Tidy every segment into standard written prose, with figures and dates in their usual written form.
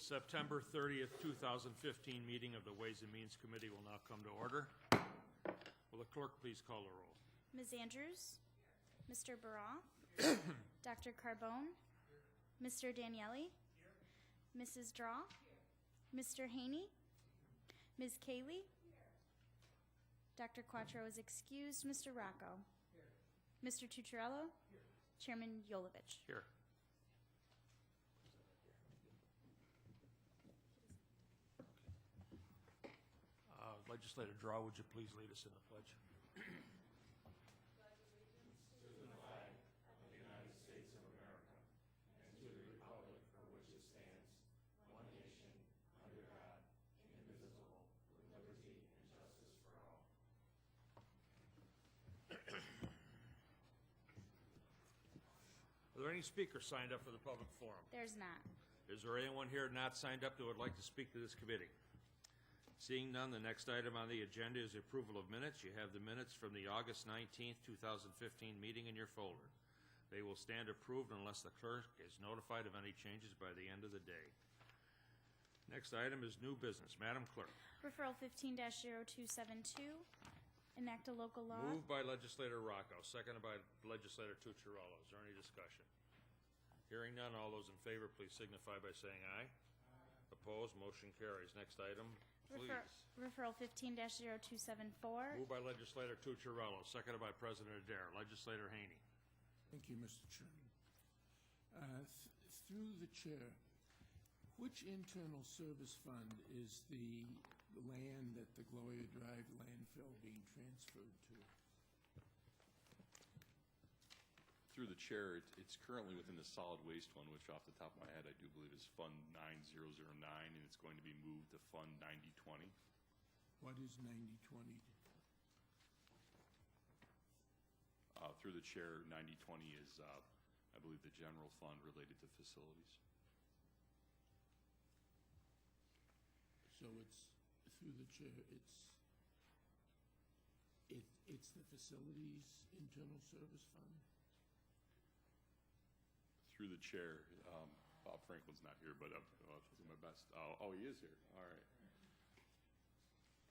September 30th, 2015 meeting of the Ways and Means Committee will now come to order. Will the clerk please call the roll? Ms. Andrews? Mr. Baroff? Dr. Carbone? Mr. Daniele? Mrs. Draw? Mr. Haney? Ms. Cayley? Dr. Quattro is excused. Mr. Rocco? Mr. Tucciarello? Chairman Yolovich. Here. Legislator Draw, would you please lead us in the pledge? Are there any speakers signed up for the public forum? There's not. Is there anyone here not signed up that would like to speak to this committee? Seeing none, the next item on the agenda is the approval of minutes. You have the minutes from the August 19th, 2015 meeting in your folder. They will stand approved unless the clerk is notified of any changes by the end of the day. Next item is new business. Madam Clerk. Referral 15-0272. Enact a local law. Moved by Legislator Rocco, seconded by Legislator Tucciarello. Is there any discussion? Hearing none, all those in favor, please signify by saying aye. Opposed, motion carries. Next item, please. Referral 15-0274. Moved by Legislator Tucciarello, seconded by President Adair. Legislator Haney. Thank you, Mr. Chairman. Through the chair, which internal service fund is the land at the Gloria Drive landfill being transferred to? Through the chair, it's currently within the solid waste fund, which off the top of my head I do believe is Fund 9009, and it's going to be moved to Fund 9020. What is 9020? Through the chair, 9020 is, I believe, the general fund related to facilities. So it's, through the chair, it's the facilities internal service fund? Through the chair, Bob Franklin's not here, but I'll do my best. Oh, he is here. All right.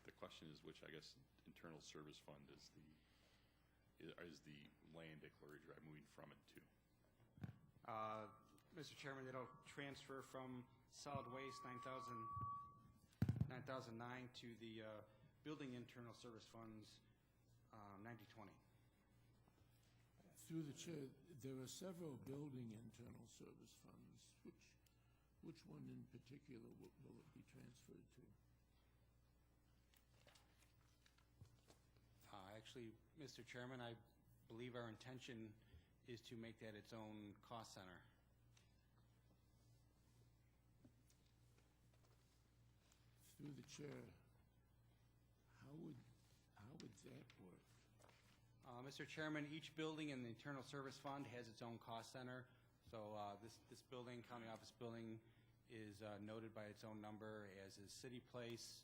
The question is which, I guess, internal service fund is the land at Gloria Drive moving from it to? Mr. Chairman, it'll transfer from solid waste 9009 to the building internal service funds 9020. Through the chair, there are several building internal service funds. Which one in particular will it be transferred to? Actually, Mr. Chairman, I believe our intention is to make that its own cost center. Through the chair, how would that work? Mr. Chairman, each building in the internal service fund has its own cost center. So this building, county office building, is noted by its own number, as is City Place,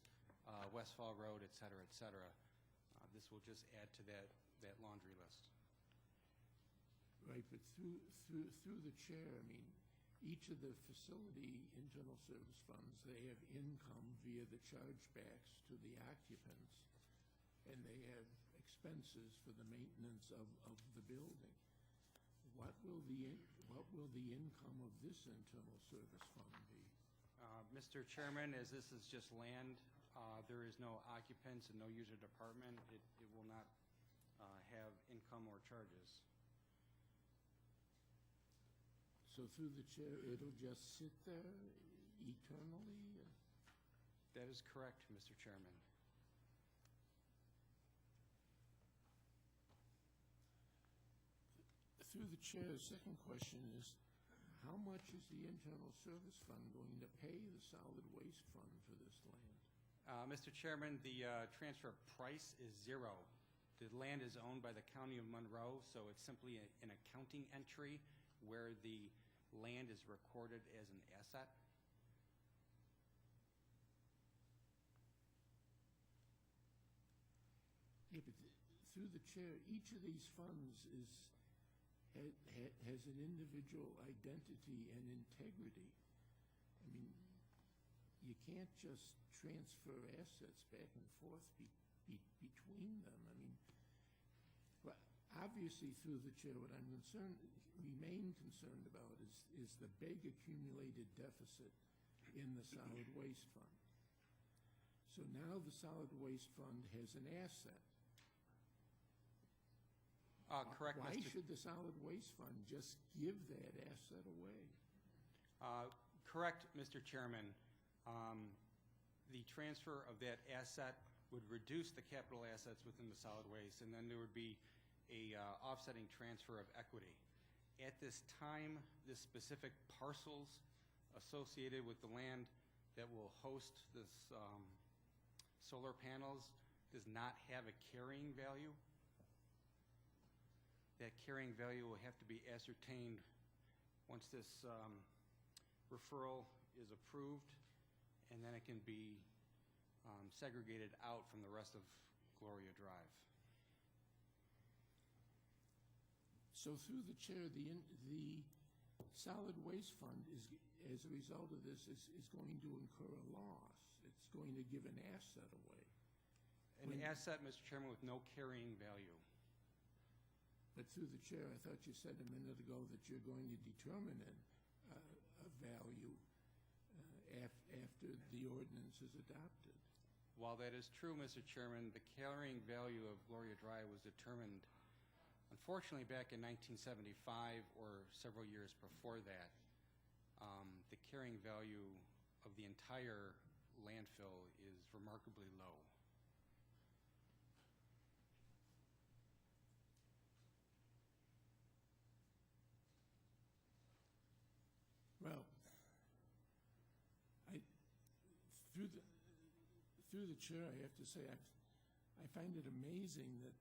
Westfall Road, et cetera, et cetera. This will just add to that laundry list. Right, but through the chair, I mean, each of the facility internal service funds, they have income via the chargebacks to the occupants, and they have expenses for the maintenance of the building. What will the income of this internal service fund be? Mr. Chairman, as this is just land, there is no occupants and no user department. It will not have income or charges. So through the chair, it'll just sit there eternally? That is correct, Mr. Chairman. Through the chair, the second question is, how much is the internal service fund going to pay the solid waste fund for this land? Mr. Chairman, the transfer price is zero. The land is owned by the County of Monroe, so it's simply an accounting entry where the land is recorded as an asset. Yeah, but through the chair, each of these funds has an individual identity and integrity. I mean, you can't just transfer assets back and forth between them. I mean, well, obviously through the chair, what I'm remain concerned about is the big accumulated deficit in the solid waste fund. So now the solid waste fund has an asset. Correct, Why Mr. should the solid waste fund just give that asset away? Correct, Mr. Chairman. The transfer of that asset would reduce the capital assets within the solid waste, and then there would be a offsetting transfer of equity. At this time, the specific parcels associated with the land that will host this solar panels does not have a carrying value. That carrying value will have to be ascertained once this referral is approved, and then it can be segregated out from the rest of Gloria Drive. So through the chair, the solid waste fund is, as a result of this, is going to incur a loss. It's going to give an asset away. An asset, Mr. Chairman, with no carrying value. But through the chair, I thought you said a minute ago that you're going to determine a value after the ordinance is adopted. While that is true, Mr. Chairman, the carrying value of Gloria Drive was determined, unfortunately, back in 1975 or several years before that. The carrying value of the entire landfill is remarkably low. Well, through the chair, I have to say, I find it amazing that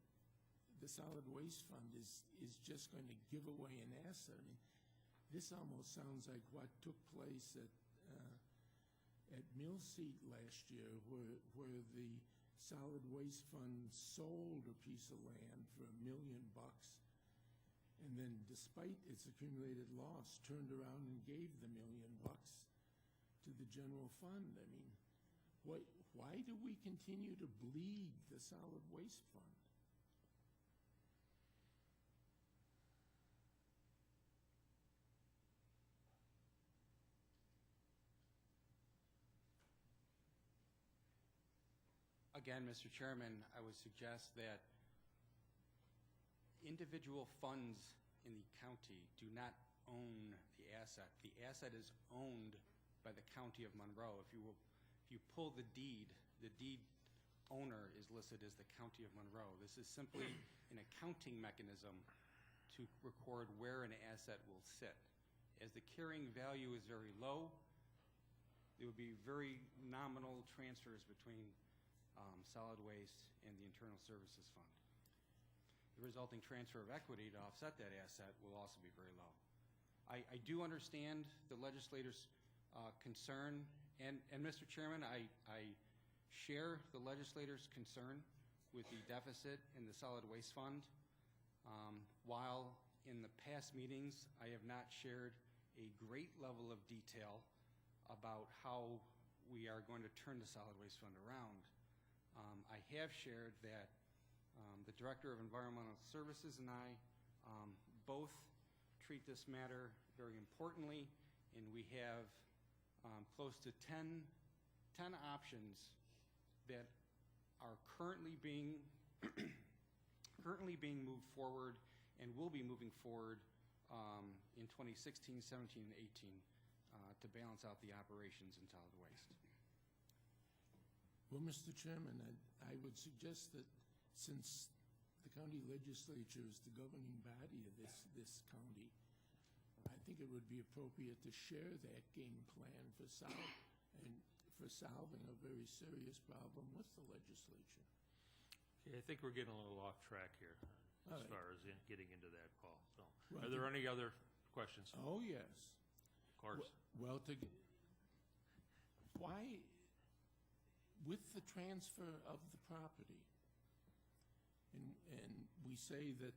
the solid waste fund is just going to give away an asset. I mean, this almost sounds like what took place at Millseat last year, where the solid waste fund sold a piece of land for $1 million, and then, despite its accumulated loss, turned around and gave the $1 million to the general fund. I mean, why do we continue to bleed the solid waste fund? Again, Mr. Chairman, I would suggest that individual funds in the county do not own the asset. The asset is owned by the County of Monroe. If you pull the deed owner is listed as the County of Monroe. This is simply an accounting mechanism to record where an asset will sit. As the carrying value is very low, there would be very nominal transfers between solid waste and the Internal Services Fund. The resulting transfer of equity to offset that asset will also be very low. I do understand the legislators' concern, and Mr. Chairman, I share the legislators' concern with the deficit in the solid waste fund. While in the past meetings I have not shared a great level of detail about how we are going to turn the solid waste fund around, I have shared that the Director of Environmental Services and I both treat this matter very importantly, and we have close to 10 options that are currently being moved forward and will be moving forward in 2016, 17, and 18 to balance out the operations in solid waste. Well, Mr. Chairman, I would suggest that since the county legislature is the governing body of this county, I think it would be appropriate to share that game plan for solving a very serious problem with the legislature. Okay, I think we're getting a little off track here All as right. far as getting into that, Paul. So, Well, are there any other questions? Oh, yes. Of course. Well, why, with the transfer of the property, and we say that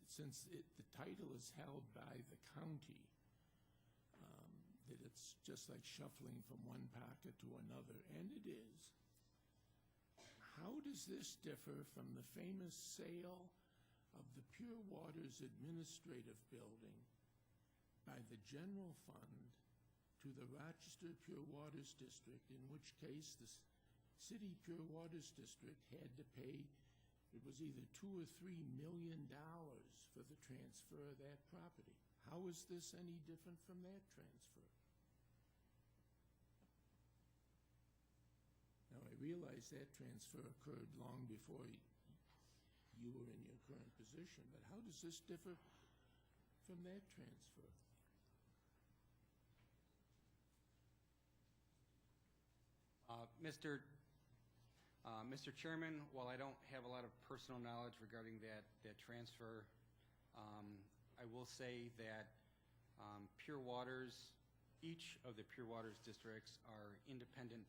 since the title is held by the county, that it's just like shuffling from one pocket to another, and it is. How does this differ from the famous sale of the Pure Waters Administrative Building by the general fund to the Rochester Pure Waters District, in which case the City Pure Waters District had to pay, it was either $2 or $3 million for the transfer of that property? How is this any different from that transfer? Now, I realize that transfer occurred long before you were in your current position, but how does this differ from that transfer? Mr. Chairman, while I don't have a lot of personal knowledge regarding that transfer, I will say that Pure Waters, each of the Pure Waters districts are independent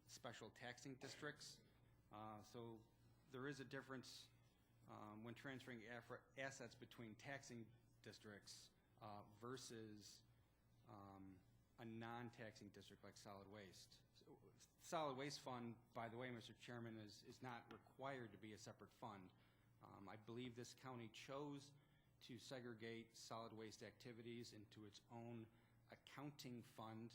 special taxing districts. So there is a difference when transferring assets between taxing districts versus a non-taxing district like solid waste. Solid Waste Fund, by the way, Mr. Chairman, is not required to be a separate fund. I believe this county chose to segregate solid waste activities into its own accounting fund,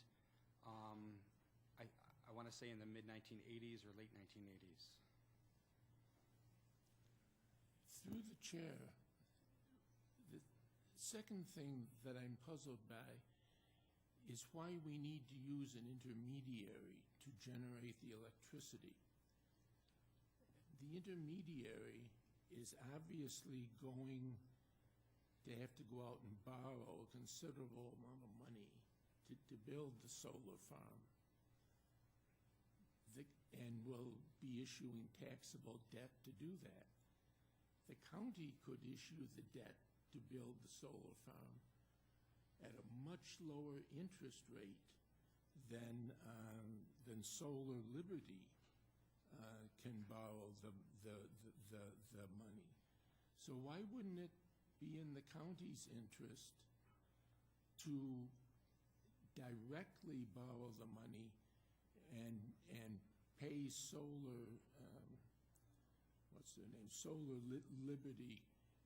I want to say in the mid-1980s or late 1980s. Through the chair, the second thing that I'm puzzled by is why we need to use an intermediary to generate the electricity. The intermediary is obviously going to have to go out and borrow a considerable amount of money to build the solar farm, and will be issuing taxable debt to do that. The county could issue the debt to build the solar farm at a much lower interest rate than Solar Liberty can borrow the money. So why wouldn't it be in the county's interest to directly borrow the money and pay Solar Liberty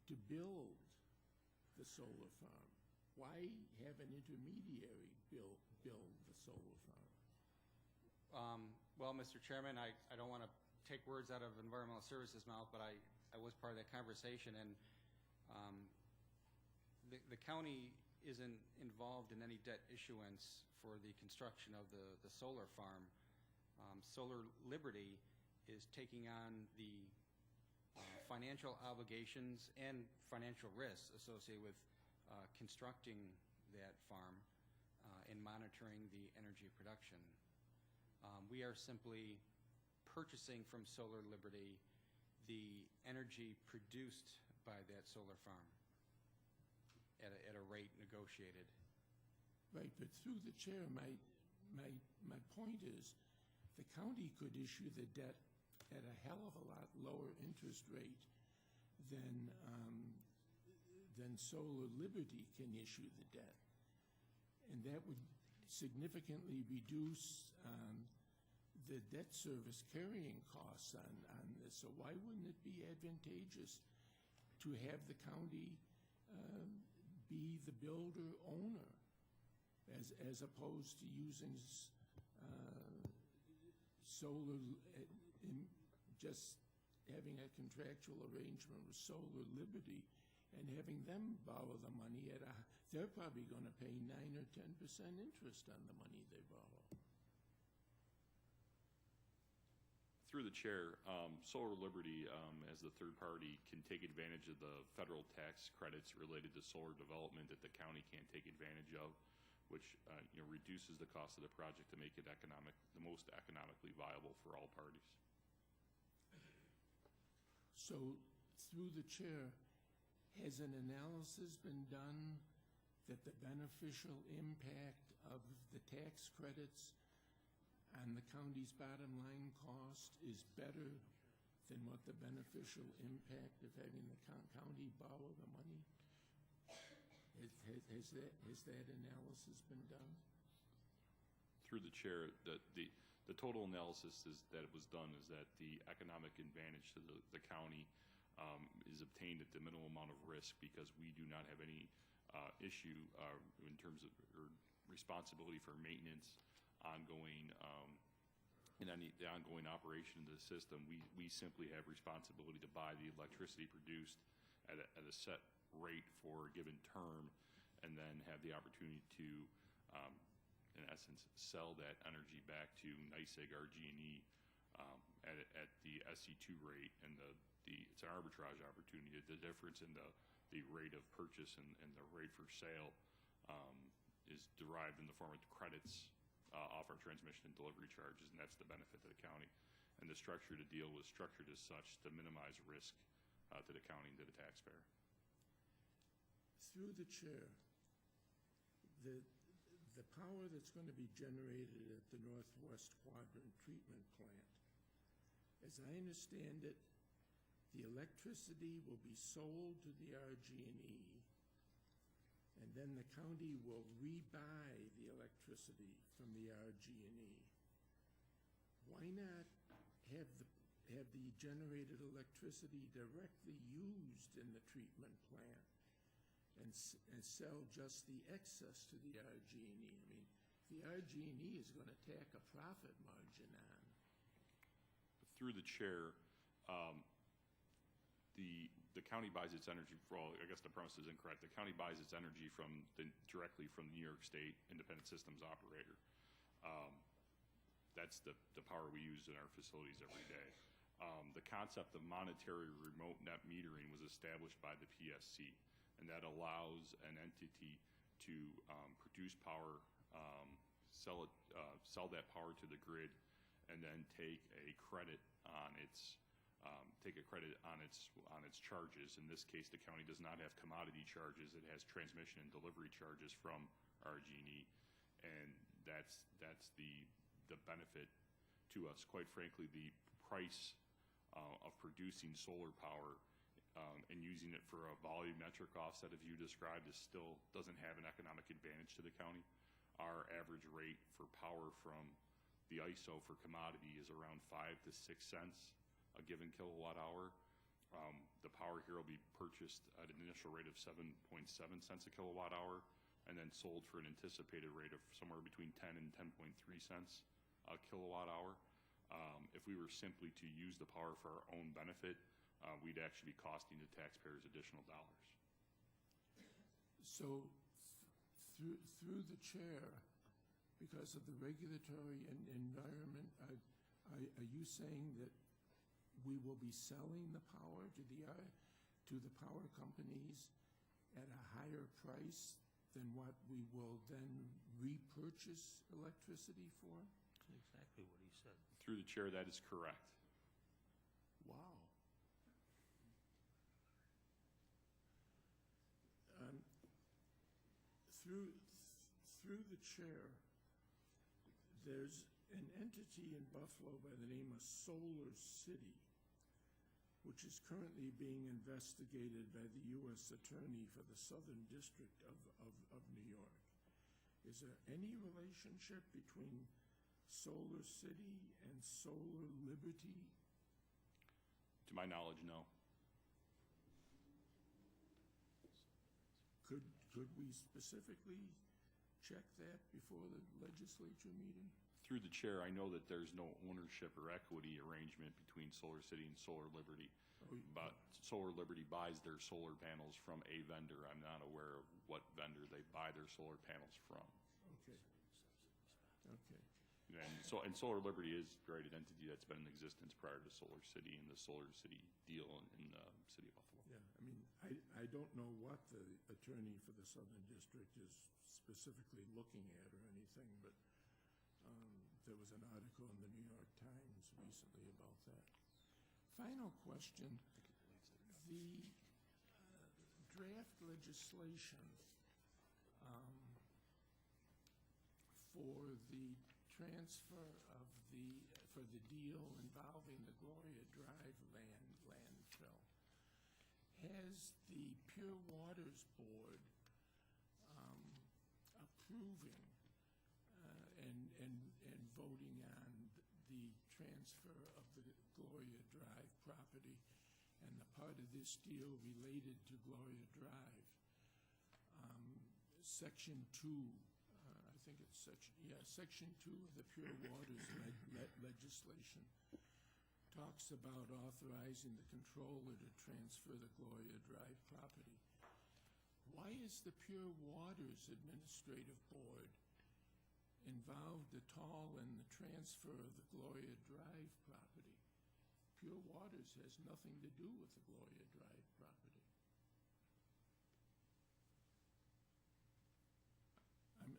to build the solar farm? Why have an intermediary build the solar farm? Well, Mr. Chairman, I don't want to take words out of Environmental Services' mouth, but I was part of that conversation, and the county isn't involved in any debt issuance for the construction of the solar farm. Solar Liberty is taking on the financial obligations and financial risks associated with constructing that farm and monitoring the energy production. We are simply purchasing from Solar Liberty the energy produced by that solar farm at a rate negotiated. Right, but through the chair, my point is, the county could issue the debt at a hell of a lot lower interest rate than Solar Liberty can issue the debt. And that would significantly reduce the debt service carrying costs on this. So why wouldn't it be advantageous to have the county be the builder owner as opposed to using solar, just having a contractual arrangement with Solar Liberty and having them borrow the money they're probably going to pay 9 or 10% interest on the money they borrow. Through the chair, Solar Liberty, as the third party, can take advantage of the federal tax credits related to solar development that the county can't take advantage of, which reduces the cost of the project to make it the most economically viable for all parties. So, through the chair, has an analysis been done that the beneficial impact of the tax credits on the county's bottom line cost is better than what the beneficial impact of having the county borrow the money? Has that analysis been done? Through the chair, the total analysis that was done is that the economic advantage to the county is obtained at the minimum amount of risk because we do not have any issue in terms of or responsibility for maintenance, ongoing in the ongoing operation of the system. We simply have responsibility to buy the electricity produced at a set rate for a given term, and then have the opportunity to, in essence, sell that energy back to NYSEG RG&E at the SC2 rate, and it's an arbitrage opportunity. The difference in the rate of purchase and the rate for sale is derived in the form of credits off our transmission and delivery charges, and that's the benefit to the county. And the structure of the deal was structured as such to minimize risk to the county and to the taxpayer. Through the chair, the power that's going to be generated at the Northwest Quadrant Treatment Plant, as I understand it, the electricity will be sold to the RG&E, and then the county will rebuy the electricity from the RG&E. Why not have the generated electricity directly used in the treatment plant and sell just the excess to the RG&E? I mean, the RG&E is going to tack a profit margin on. Through the chair, the county buys its energy, I guess the premise is incorrect. The county buys its energy directly from the New York State Independent Systems Operator. That's the power we use in our facilities every day. The concept of monetary remote net metering was established by the PSC, and that allows an entity to produce power, sell that power to the grid, and then take a credit on its charges. In this case, the county does not have commodity charges; it has transmission and delivery charges from RG&E, and that's the benefit to us. Quite frankly, the price of producing solar power and using it for a volumetric offset, as you described, still doesn't have an economic advantage to the county. Our average rate for power from the ISO for commodity is around 5 to 6 cents a given kilowatt hour. The power here will be purchased at an initial rate of 7.7 cents a kilowatt hour, and then sold for an anticipated rate of somewhere between 10 and 10.3 cents a kilowatt hour. If we were simply to use the power for our own benefit, we'd actually be costing the taxpayers additional dollars. So through the chair, because of the regulatory environment, are you saying that we will be selling the power to the power companies at a higher price than what we will then repurchase electricity for? That's exactly what he said. Through the chair, that is correct. Wow. Through the chair, there's an entity in Buffalo by the name of Solar City, which is currently being investigated by the U.S. Attorney for the Southern District of New York. Is there any relationship between Solar City and Solar Liberty? To my knowledge, no. Could we specifically check that before the legislature meeting? Through the chair, I know that there's no ownership or equity arrangement between Solar City and Solar Liberty. But Solar Liberty buys their solar panels from a vendor. I'm not aware of what vendor they buy their solar panels from. Okay. And Solar Liberty is a rated entity that's been in existence prior to Solar City and the Solar City deal in the city of Buffalo. Yeah, I mean, I don't know what the attorney for the Southern District is specifically looking at or anything, but there was an article in the New York Times recently about that. Final question. The draft legislation for the transfer of for the deal involving the Gloria Drive landfill, has the Pure Waters Board approving and voting on the transfer of the Gloria Drive property and the part of this deal related to Gloria Drive. Section 2, I think it's Section 2 of the Pure Waters legislation talks about authorizing the controller to transfer the Gloria Drive property. Why is the Pure Waters Administrative Board involved at all in the transfer of the Gloria Drive property? Pure Waters has nothing to do with the Gloria Drive property.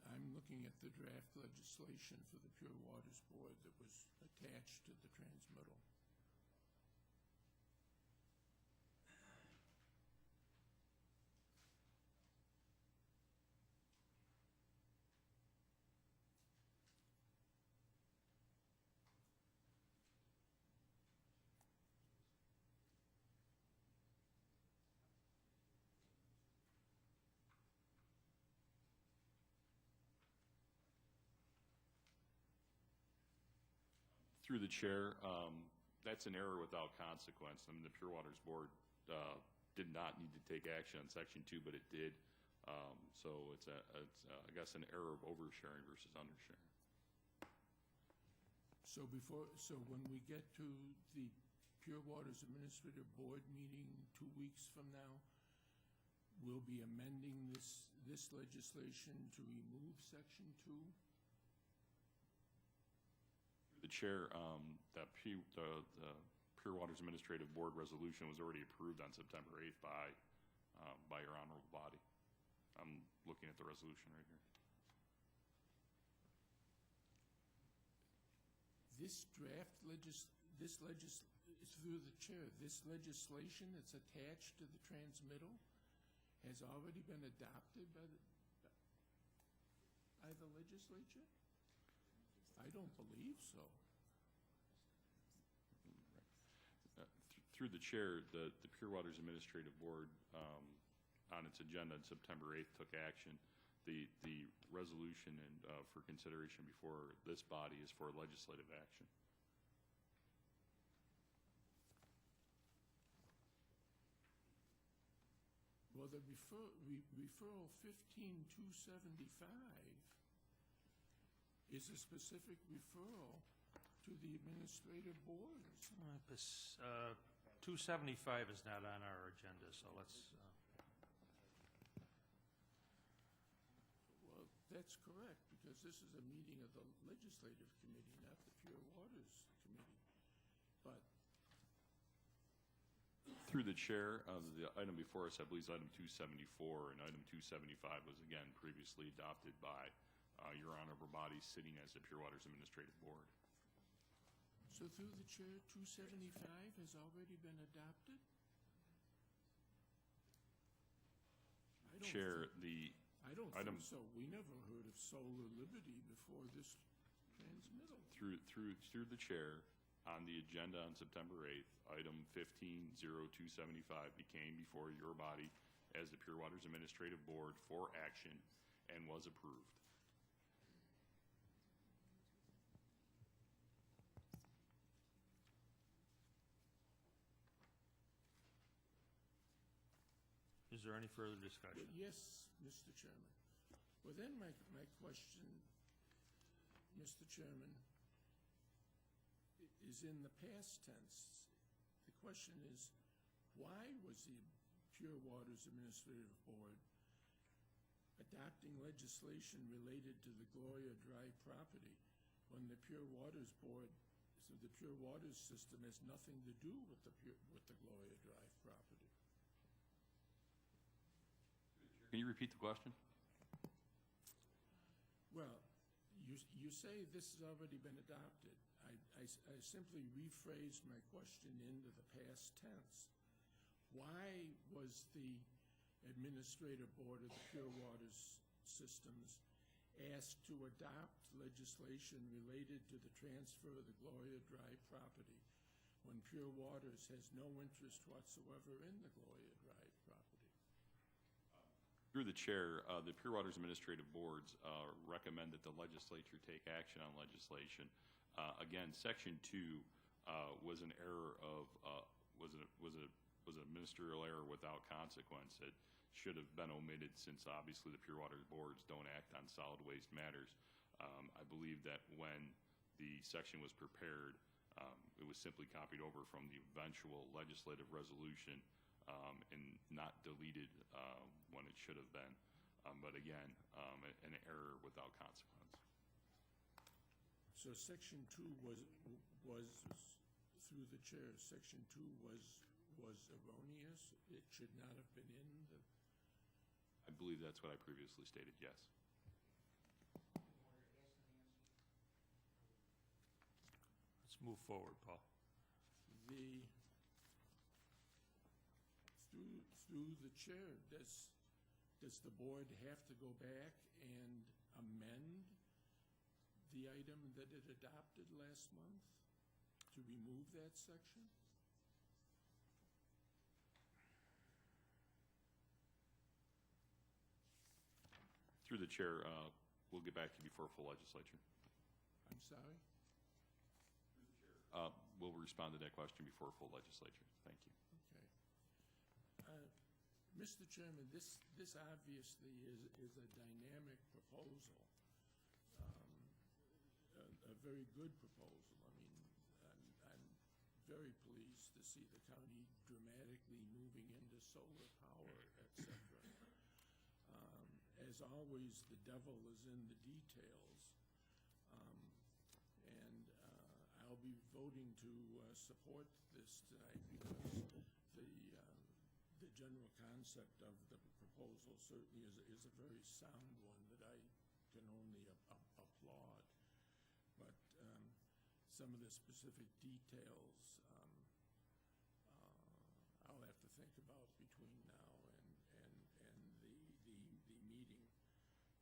I'm looking at the draft legislation for the Pure Waters Board that was attached to the transmittal. Through the chair, that's an error without consequence. I mean, the Pure Waters Board did not need to take action on Section 2, but it did. So it's, I guess, an error of oversharing versus undersharing. So when we get to the Pure Waters Administrative Board meeting 2 weeks from now, we'll be amending this legislation to remove Section 2? The chair, the Pure Waters Administrative Board resolution was already approved on September 8th by your honorable body. I'm looking at the resolution right here. This draft through the chair, this legislation that's attached to the transmittal has already been adopted by the legislature? I don't believe so. Through the chair, the Pure Waters Administrative Board, on its agenda on September 8th, took action. The resolution for consideration before this body is for legislative action. Well, the referral 15275 is a specific referral to the administrative boards. 275 is not on our agenda, so let's, Well, that's correct, because this is a meeting of the legislative committee, not the Pure Waters Committee. But Through the chair, the item before us, I believe, is item 274, and item 275 was again previously adopted by your honorable body sitting as the Pure Waters Administrative Board. so through the chair, 275 has already been adopted? Chair, I don't item- think so. We never heard of Solar Liberty before this transmittal. through the chair, on the agenda on September 8th, item 150275 became before your body as the Pure Waters Administrative Board for action and was approved. is there any further discussion? Well, yes, Mr. Chairman. Well, then my question, Mr. Chairman, is in the past tense. The question is, why was the Pure Waters Administrative Board adopting legislation related to the Gloria Drive property when the Pure Waters Board, so the Pure Waters system has nothing to do with the Gloria Drive property? Can you repeat the question? Well, you say this has already been adopted. I simply rephrased my question into the past tense. Why was the Administrative Board of the Pure Waters Systems asked to adopt legislation related to the transfer of the Gloria Drive property when Pure Waters has no interest whatsoever in the Gloria Drive property? Through the chair, the Pure Waters Administrative Boards recommend that the legislature take action on legislation. Again, Section 2 was an error of, was a ministerial error without consequence. It should have been omitted since obviously the Pure Waters Boards don't act on solid waste matters. I believe that when the section was prepared, it was simply copied over from the eventual legislative resolution and not deleted when it should have been. But again, an error without consequence. So section 2 was through the chair, section 2 was erroneous? It should not have been in the... I believe that's what I previously stated, yes. Let's move forward, Paul. Through the chair, does the board have to go back and amend the item that it adopted last month to remove that section? Through the chair, we'll get back to you before full legislature. I'm sorry? We'll respond to that question before full legislature. Thank you. Okay. Mr. Chairman, this obviously is a dynamic proposal, a very good proposal. I mean, I'm very pleased to see the county dramatically moving into solar power, etc. As always, the devil is in the details, and I'll be voting to support this tonight because the general concept of the proposal certainly is a very sound one that I can only applaud. But some of the specific details I'll have to think about between now and the meeting,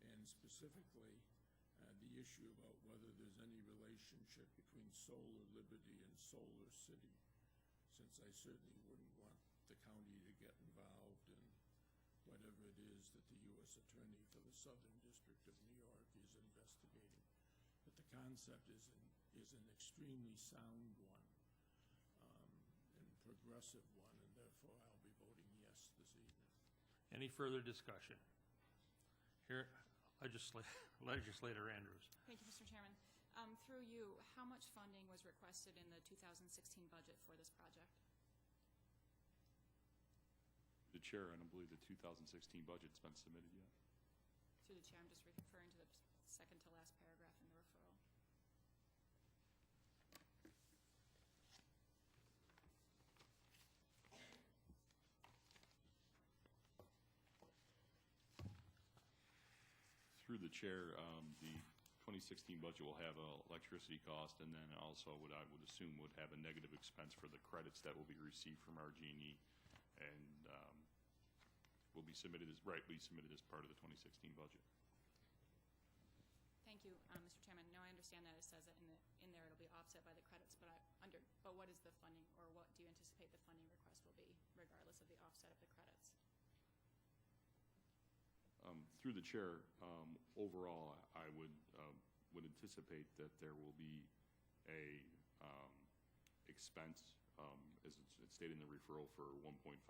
and specifically the issue about whether there's any relationship between Solar Liberty and Solar City, since I certainly wouldn't want the county to get involved in whatever it is that the U.S. Attorney for the Southern District of New York is investigating. But the concept is an extremely sound one, and progressive one, and therefore I'll be voting yes this evening. Any further discussion? Here, Legislator Andrews. Thank you, Mr. Chairman. Through you, how much funding was requested in the 2016 budget for this project? The chair, I don't believe the 2016 budget's been submitted yet. Through the chair, I'm just referring to the second to last paragraph in the referral. Through the chair, the 2016 budget will have an electricity cost, and then also what I would assume would have a negative expense for the credits that will be received from RG&E, and will be submitted as part of the 2016 budget. Thank you, Mr. Chairman. No, I understand that it says that in there it'll be offset by the credits, but but what is the funding, or what do you anticipate the funding request will be, regardless of the offset of the credits? Through the chair, overall, I would anticipate that there will be a expense, as it's stated in the referral, for $1.591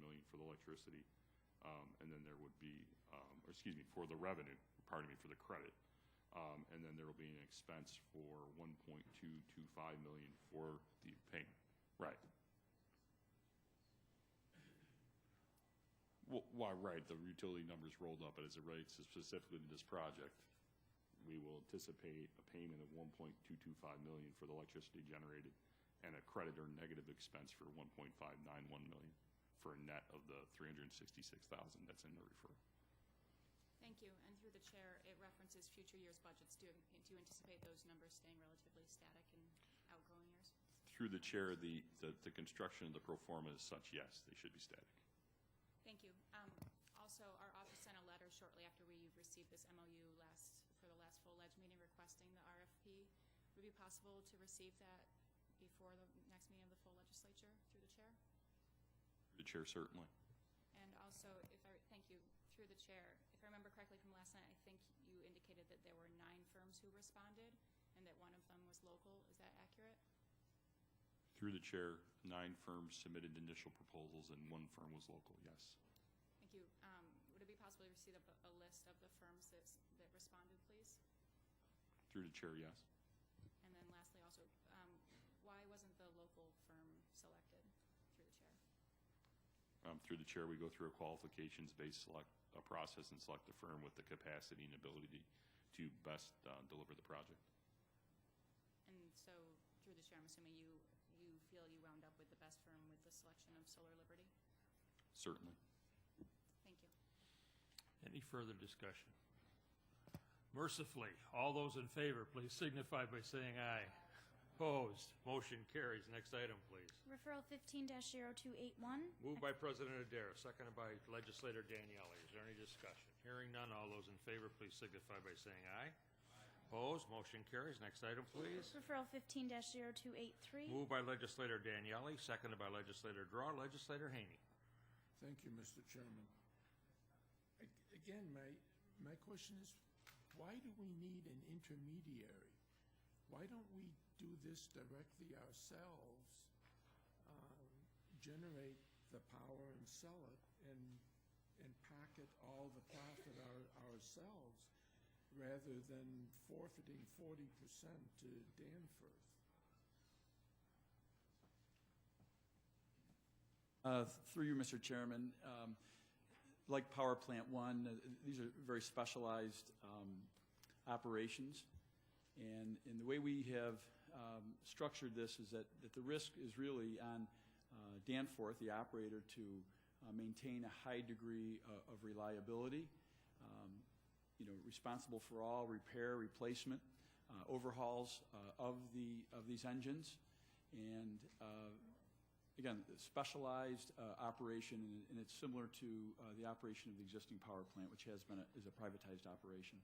million for the electricity, and then there would be, for the revenue, for the credit, and then there will be an expense for $1.225 million for the payment. Right. Well, right, the utility numbers rolled up, but as it relates specifically to this project, we will anticipate a payment of $1.225 million for the electricity generated and a credit or negative expense for $1.591 million for a net of the $366,000 that's in the referral. Thank you. And through the chair, it references future years' budgets. Do you anticipate those numbers staying relatively static in outgoing years? Through the chair, the construction of the pro forma is such, yes, they should be static. Thank you. Also, our office sent a letter shortly after we received this MOU for the last full ledge meeting requesting the RFP. Would it be possible to receive that before the next meeting of the full legislature through the chair? The chair, certainly. And also, thank you, Through the chair, if I remember correctly from last night, I think you indicated that there were 9 firms who responded and that one of them was local. Is that accurate? Through the chair, 9 firms submitted initial proposals and 1 firm was local, yes. Thank you. Would it be possible to receive a list of the firms that responded, please? Through the chair, yes. And then lastly also, why wasn't the local firm selected? Through the chair. Through the chair, we go through a qualifications-based process and select a firm with the capacity and ability to best deliver the project. And so, through the chair, I'm assuming you feel you wound up with the best firm with the selection of Solar Liberty? Certainly. Thank you. Any further discussion? Mercifully, all those in favor, please signify by saying aye. Opposed, motion carries. Next item, please. Referral 15-0281. Moved by President Adair, seconded by Legislator Daniele. Is there any discussion? Hearing none, all those in favor, please signify by saying aye. Opposed, motion carries. Next item, please. Referral 15-0283. Moved by Legislator Daniele, seconded by Legislator Draw. Legislator Haney. Thank you, Mr. Chairman. Again, my question is, why do we need an intermediary? Why don't we do this directly ourselves, generate the power and sell it, and pocket all the profit ourselves, rather than forfeiting 40% to Danforth? Through you, Mr. Chairman, like Power Plant 1, these are very specialized operations. And the way we have structured this is that the risk is really on Danforth, the operator, to maintain a high degree of reliability, responsible for all repair, replacement, overhauls of these engines, and again, specialized operation, and it's similar to the operation of the existing power plant, which is a privatized operation.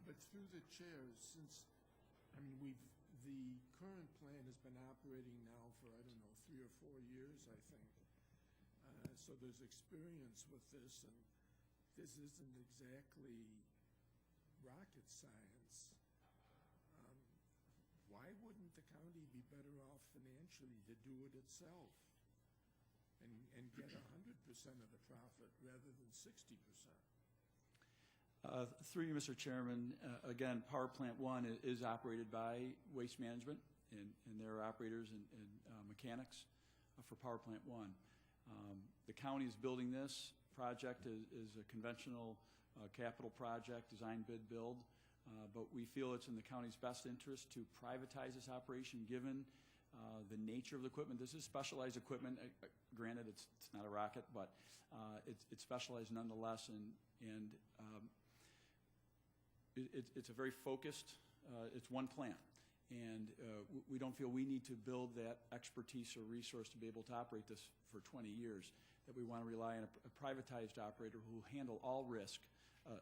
But through the chair, since, the current plan has been operating now for, 3 or 4 years, I think. So there's experience with this, and this isn't exactly rocket science. Why wouldn't the county be better off financially to do it itself and get 100% of the profit rather than 60%? Through you, Mr. Chairman, again, Power Plant 1 is operated by Waste Management, and their operators and mechanics for Power Plant 1. The county is building this project is a conventional capital project, design, bid, build, but we feel it's in the county's best interest to privatize this operation given the nature of the equipment. This is specialized equipment. Granted, it's not a rocket, but it's specialized nonetheless, and it's a very focused, it's one plant. And we don't feel we need to build that expertise or resource to be able to operate this for 20 years, that we want to rely on a privatized operator who will handle all risk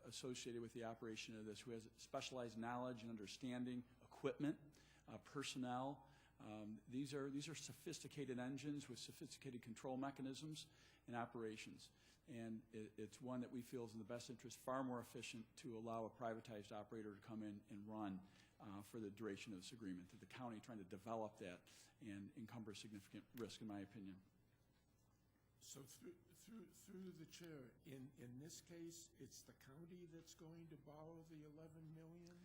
associated with the operation of this, who has specialized knowledge and understanding, equipment, personnel. These are sophisticated engines with sophisticated control mechanisms and operations. And it's one that we feel is in the best interest, far more efficient to allow a privatized operator to come in and run for the duration of this agreement, to the county trying to develop that and encumber significant risk, in my opinion. So through the chair, in this case, it's the county that's going to borrow the $11 million?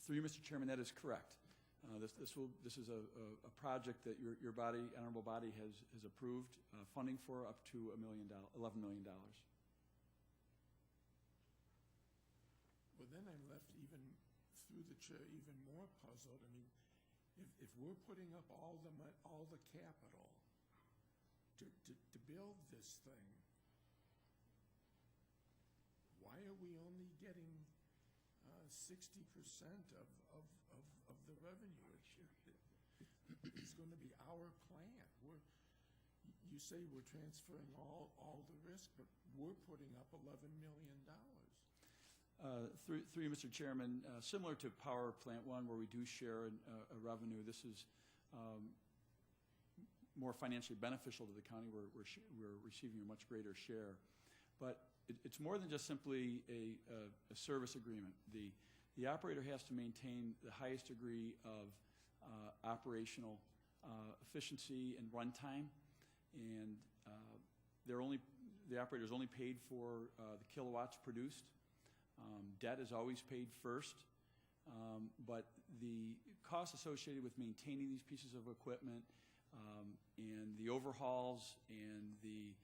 Through you, Mr. Chairman, that is correct. This is a project that your body, honorable body, has approved funding for up to $11 million. Well, then I'm left through the chair even more puzzled. If we're putting up all the capital to build this thing, why are we only getting 60% of the revenue? It's going to be our plant. You say we're transferring all the risk, but we're putting up $11 million. Through you, Mr. Chairman, similar to Power Plant 1, where we do share a revenue, this is more financially beneficial to the county. We're receiving a much greater share. But it's more than just simply a service agreement. The operator has to maintain the highest degree of operational efficiency and runtime, and the operator is only paid for the kilowatts produced. Debt is always paid first, but the costs associated with maintaining these pieces of equipment and the overhauls and the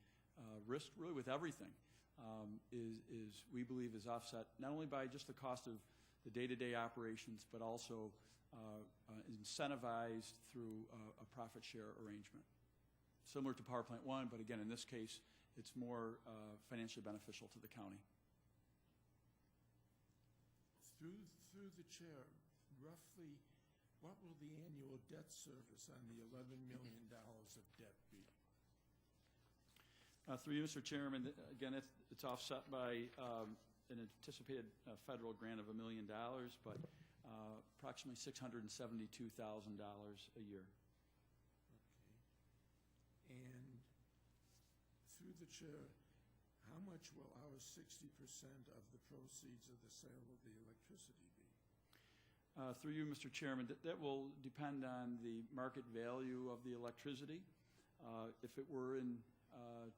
risk really with everything is we believe is offset not only by just the cost of the day-to-day operations, but also incentivized through a profit share arrangement. Similar to Power Plant 1, but again, in this case, it's more financially beneficial to the county. Through the chair, roughly, what will the annual debt service on the $11 million of debt be? Through you, Mr. Chairman, again, it's offset by an anticipated federal grant of $1 million, but approximately $672,000 a year. Okay. And through the chair, how much will our 60% of the proceeds of the sale of the electricity be? Through you, Mr. Chairman, that will depend on the market value of the electricity. If it were in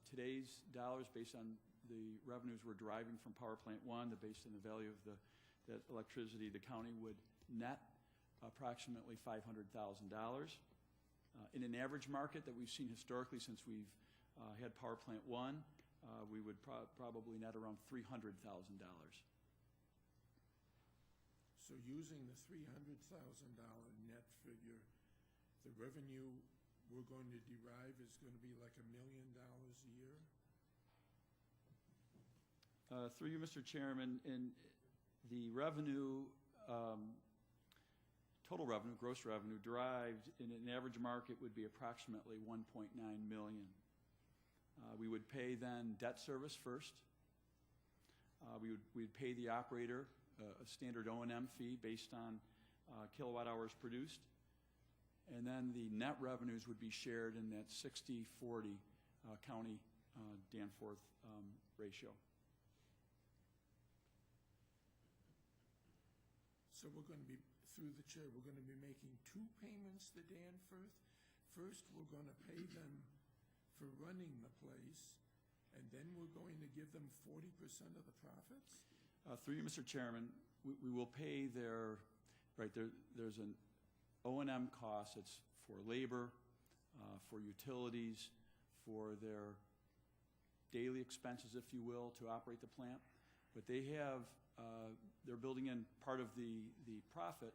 today's dollars, based on the revenues we're deriving from Power Plant 1, based on the value of that electricity, the county would net approximately $500,000. In an average market that we've seen historically since we've had Power Plant 1, we would probably net around $300,000. So using the $300,000 net figure, the revenue we're going to derive is going to be like $1 million a year? Through you, Mr. Chairman, in the revenue, total revenue, gross revenue, derived in an average market would be approximately $1.9 million. We would pay then debt service first. We'd pay the operator a standard O&M fee based on kilowatt hours produced. And then the net revenues would be shared in that 60-40 county Danforth ratio. So we're going to be, through the chair, we're going to be making two payments to Danforth. First, we're going to pay them for running the place, and then we're going to give them 40% of the profits? Through you, Mr. Chairman, we will pay their, there's an O&M cost. It's for labor, for utilities, for their daily expenses, if you will, to operate the plant. But they have, they're building in part of the profit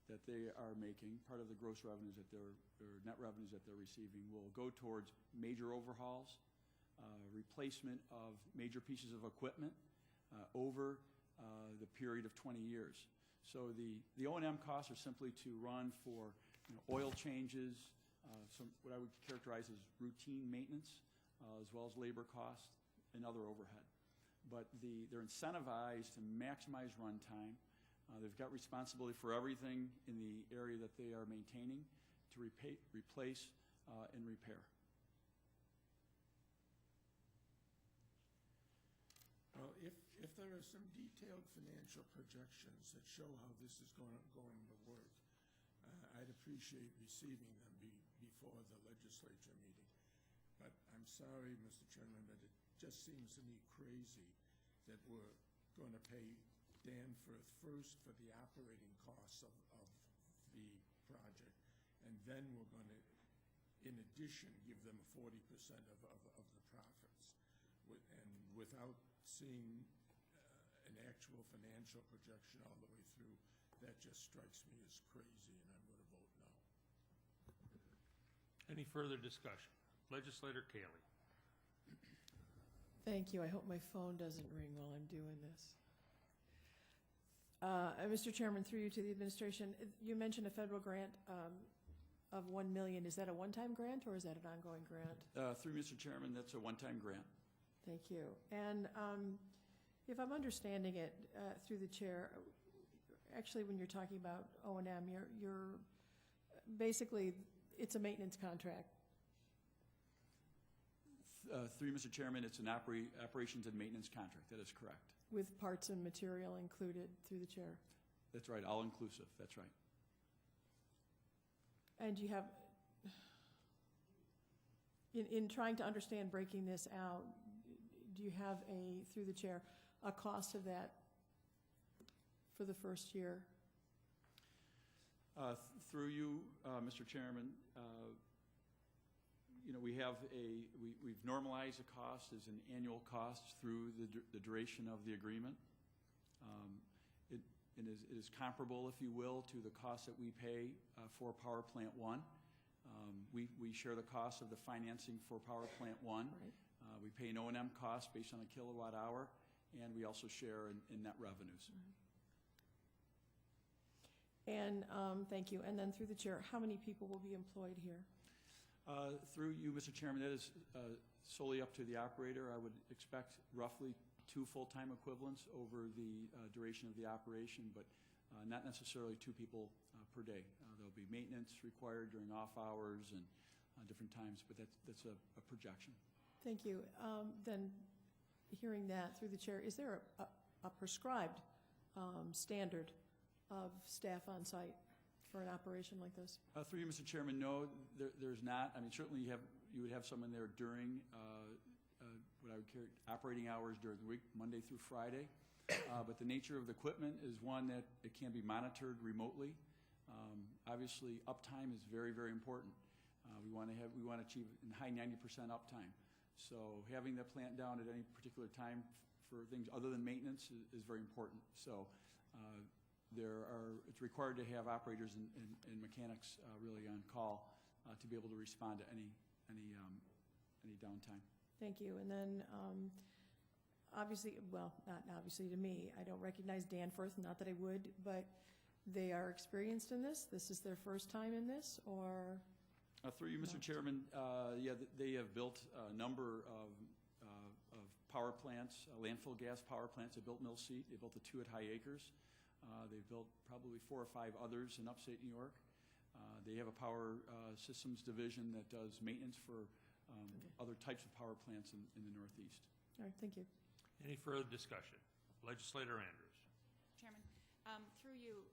that they are making, part of the gross revenues that or net revenues that they're receiving will go towards major overhauls, replacement of major pieces of equipment over the period of 20 years. So the O&M costs are simply to run for oil changes, what I would characterize as routine maintenance, as well as labor costs and other overhead. But they're incentivized to maximize runtime. They've got responsibility for everything in the area that they are maintaining to replace and repair. Well, if there are some detailed financial projections that show how this is going to work, I'd appreciate receiving them before the legislature meeting. But I'm sorry, Mr. Chairman, but it just seems to me crazy that we're going to pay Danforth first for the operating costs of the project, and then we're going to, in addition, give them 40% of the profits. And without seeing an actual financial projection all the way through, that just strikes me as crazy, and I'm going to vote no. Any further discussion? Legislator Kaley. Thank you. I hope my phone doesn't ring while I'm doing this. Mr. Chairman, through you to the administration, you mentioned a federal grant of $1 million. Is that a one-time grant or is that an ongoing grant? Through Mr. Chairman, that's a one-time grant. Thank you. And if I'm understanding it through the chair, actually when you're talking about O&M, you're basically, it's a maintenance contract Through you, Mr. Chairman, it's an operations and maintenance contract. That is correct. With parts and material included through the chair? That's right, all inclusive. That's right. And you have, in trying to understand breaking this out, do you have through the chair, a cost of that for the first year? Through you, Mr. Chairman, we've normalized the cost as an annual cost through the duration of the agreement. It is comparable, if you will, to the cost that we pay for Power Plant 1. We share the cost of the financing for Power Plant 1. Right. We pay an O&M cost based on a kilowatt hour, and we also share in net revenues. And, thank you. And then through the chair, how many people will be employed here? Through you, Mr. Chairman, that is solely up to the operator. I would expect roughly 2 full-time equivalents over the duration of the operation, but not necessarily 2 people per day. There'll be maintenance required during off hours and different times, but that's a projection. Thank you. Then, hearing that through the chair, is there a prescribed standard of staff on site for an operation like this? Through you, Mr. Chairman, no, there's not. I mean, certainly you would have someone there during what I would carry operating hours during the week, Monday through Friday. But the nature of the equipment is one that it can be monitored remotely. Obviously, uptime is very, very important. We want to achieve in high 90% uptime. So having the plant down at any particular time for things other than maintenance is very important. So it's required to have operators and mechanics really on call to be able to respond to any downtime. Thank you. And then, obviously, well, not obviously to me, I don't recognize Danforth, not that I would, but they are experienced in this? This is their first time in this, or? Through you, Mr. Chairman, they have built a number of power plants, landfill gas power plants. They built Mill Seat. They built the 2 at High Acres. They've built probably 4 or 5 others in upstate New York. They have a power systems division that does maintenance for other types of power plants in the Northeast. All right, thank you. Any further discussion? Legislator Andrews. Chairman, through you,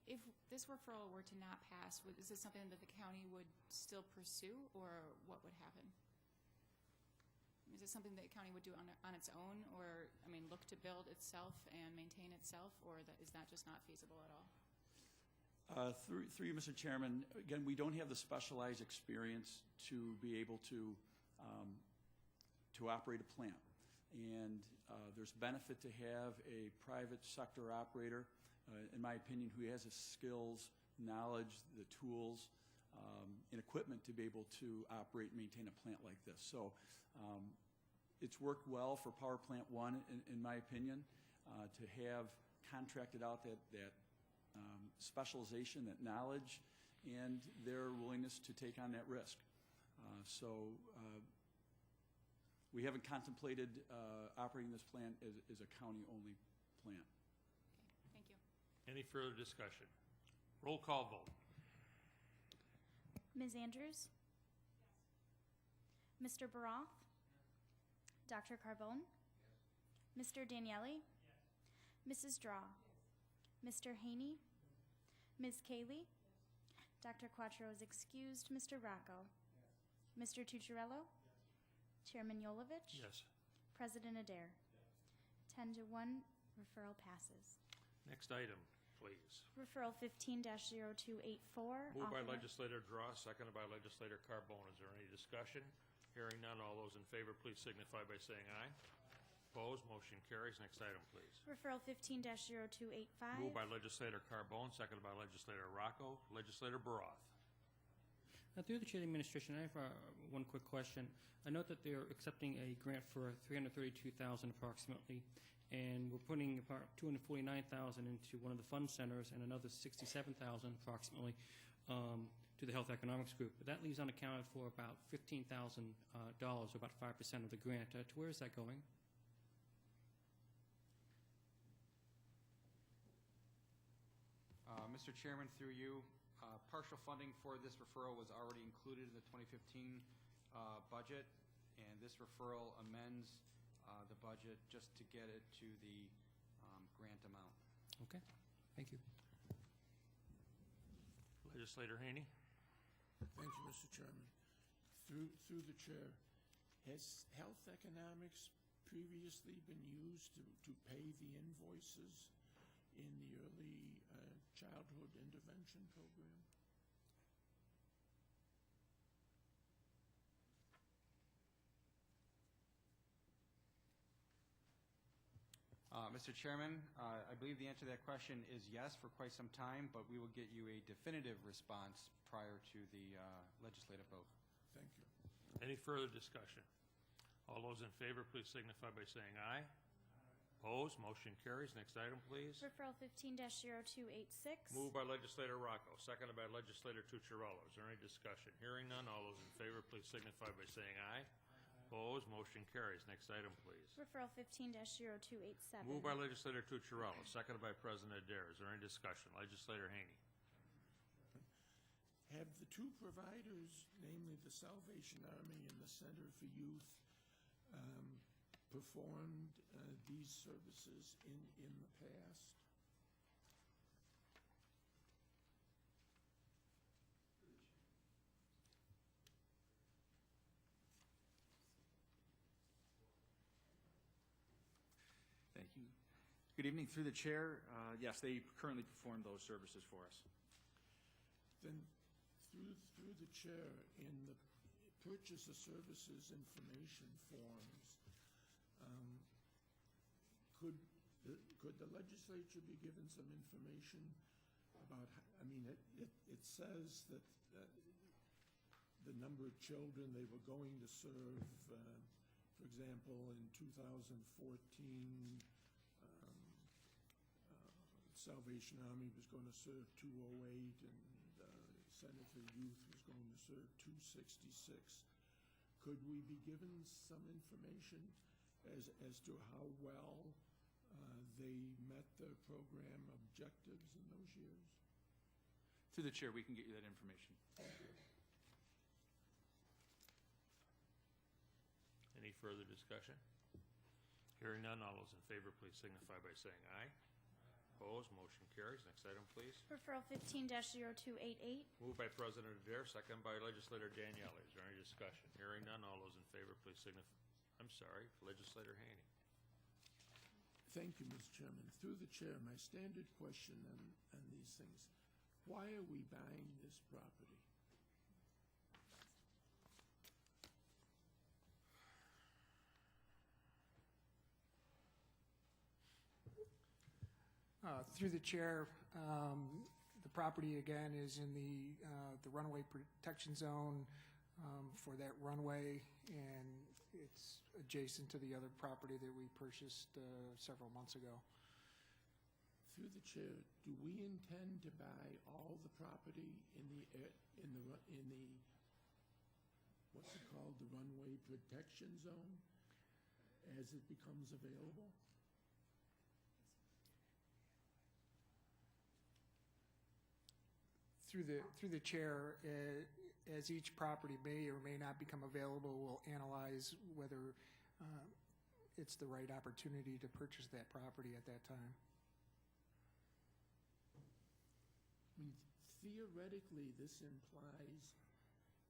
if this referral were to not pass, is this something that the county would still pursue, or what would happen? Is this something that the county would do on its own, or, look to build itself and maintain itself, or is that just not feasible at all? Through you, Mr. Chairman, again, we don't have the specialized experience to be able to operate a plant. And there's benefit to have a private sector operator, in my opinion, who has the skills, knowledge, the tools, and equipment to be able to operate and maintain a plant like this. So it's worked well for Power Plant 1, in my opinion, to have contracted out that specialization, that knowledge, and their willingness to take on that risk. So we haven't contemplated operating this plant as a county-only plant. Okay, thank you. Any further discussion? Roll call vote. Ms. Andrews? Mr. Baroth? Dr. Carbone? Mr. Daniele? Mrs. Draw? Mr. Haney? Ms. Cayley? Dr. Quattro is excused. Mr. Rocco? Mr. Tucciarello? Chairman Yolovich? Yes. President Adair? 10 to 1, referral passes. Next item, please. Referral 15-0284. Moved by author- Legislator Draw, seconded by Legislator Carbone. Is there any discussion? Hearing none, all those in favor, please signify by saying aye. Opposed, motion carries. Next item, please. Referral 15-0285. Moved by Legislator Carbone, seconded by Legislator Rocco. Legislator Baroth. Through the Chair of the Administration, I have one quick question. I note that they're accepting a grant for $332,000 approximately, and we're putting about $249,000 into one of the fund centers and another $67,000 approximately to the Health Economics Group. But that leaves unaccounted for about $15,000, or about 5% of the grant. To where is that going? Mr. Chairman, through you, partial funding for this referral was already included in the 2015 budget, and this referral amends the budget just to get it to the grant amount. Okay, thank you. Legislator Haney? Thank you, Mr. Chairman. Through the chair, has health economics previously been used to pay the invoices in the early childhood intervention program? Mr. Chairman, I believe the answer to that question is yes for quite some time, but we will get you a definitive response prior to the legislative vote. Thank you. Any further discussion? All those in favor, please signify by saying aye. Opposed, motion carries. Next item, please. Referral 15-0286. Moved by legislator Rocco, seconded by legislator Tucciarello. Is there any discussion? Hearing none, all those in favor, please signify by saying aye. Opposed, motion carries. Next item, please. Referral 15-0287. Moved by legislator Tucciarello, seconded by President Adair. Is there any discussion? Legislator Haney. Have the two providers, namely the Salvation Army and the Center for Youth, performed these services in the past? Thank you. Good evening. Through the chair, yes, they currently perform those services for us. Then, through the chair, in the purchase of services information forms, could the legislature be given some information about, I mean, it says that the number of children they were going to serve, for example, in 2014, Salvation Army was going to serve 208, and Center for Youth was going to serve 266. Could we be given some information as to how well they met their program objectives in those years? Through the chair, we can get you that information. Any further discussion? Hearing none, all those in favor, please signify by saying aye. Opposed, motion carries. Next item, please. Referral 15-0288. Moved by President Adair, second by legislator Daniele. Is there any discussion? Hearing none, all those in favor, please signify. I'm sorry, legislator Haney. Thank you, Mr. Chairman. Through the chair, my standard question on these things: why are we buying this property? Through the chair, the property again is in the runway protection zone for that runway, and it's adjacent to the other property that we purchased several months ago. Through the chair, do we intend to buy all the property in the what's it called, the runway protection zone, as it becomes available? Through the chair, as each property may or may not become available, we'll analyze whether it's the right opportunity to purchase that property at that time. I mean, theoretically, this implies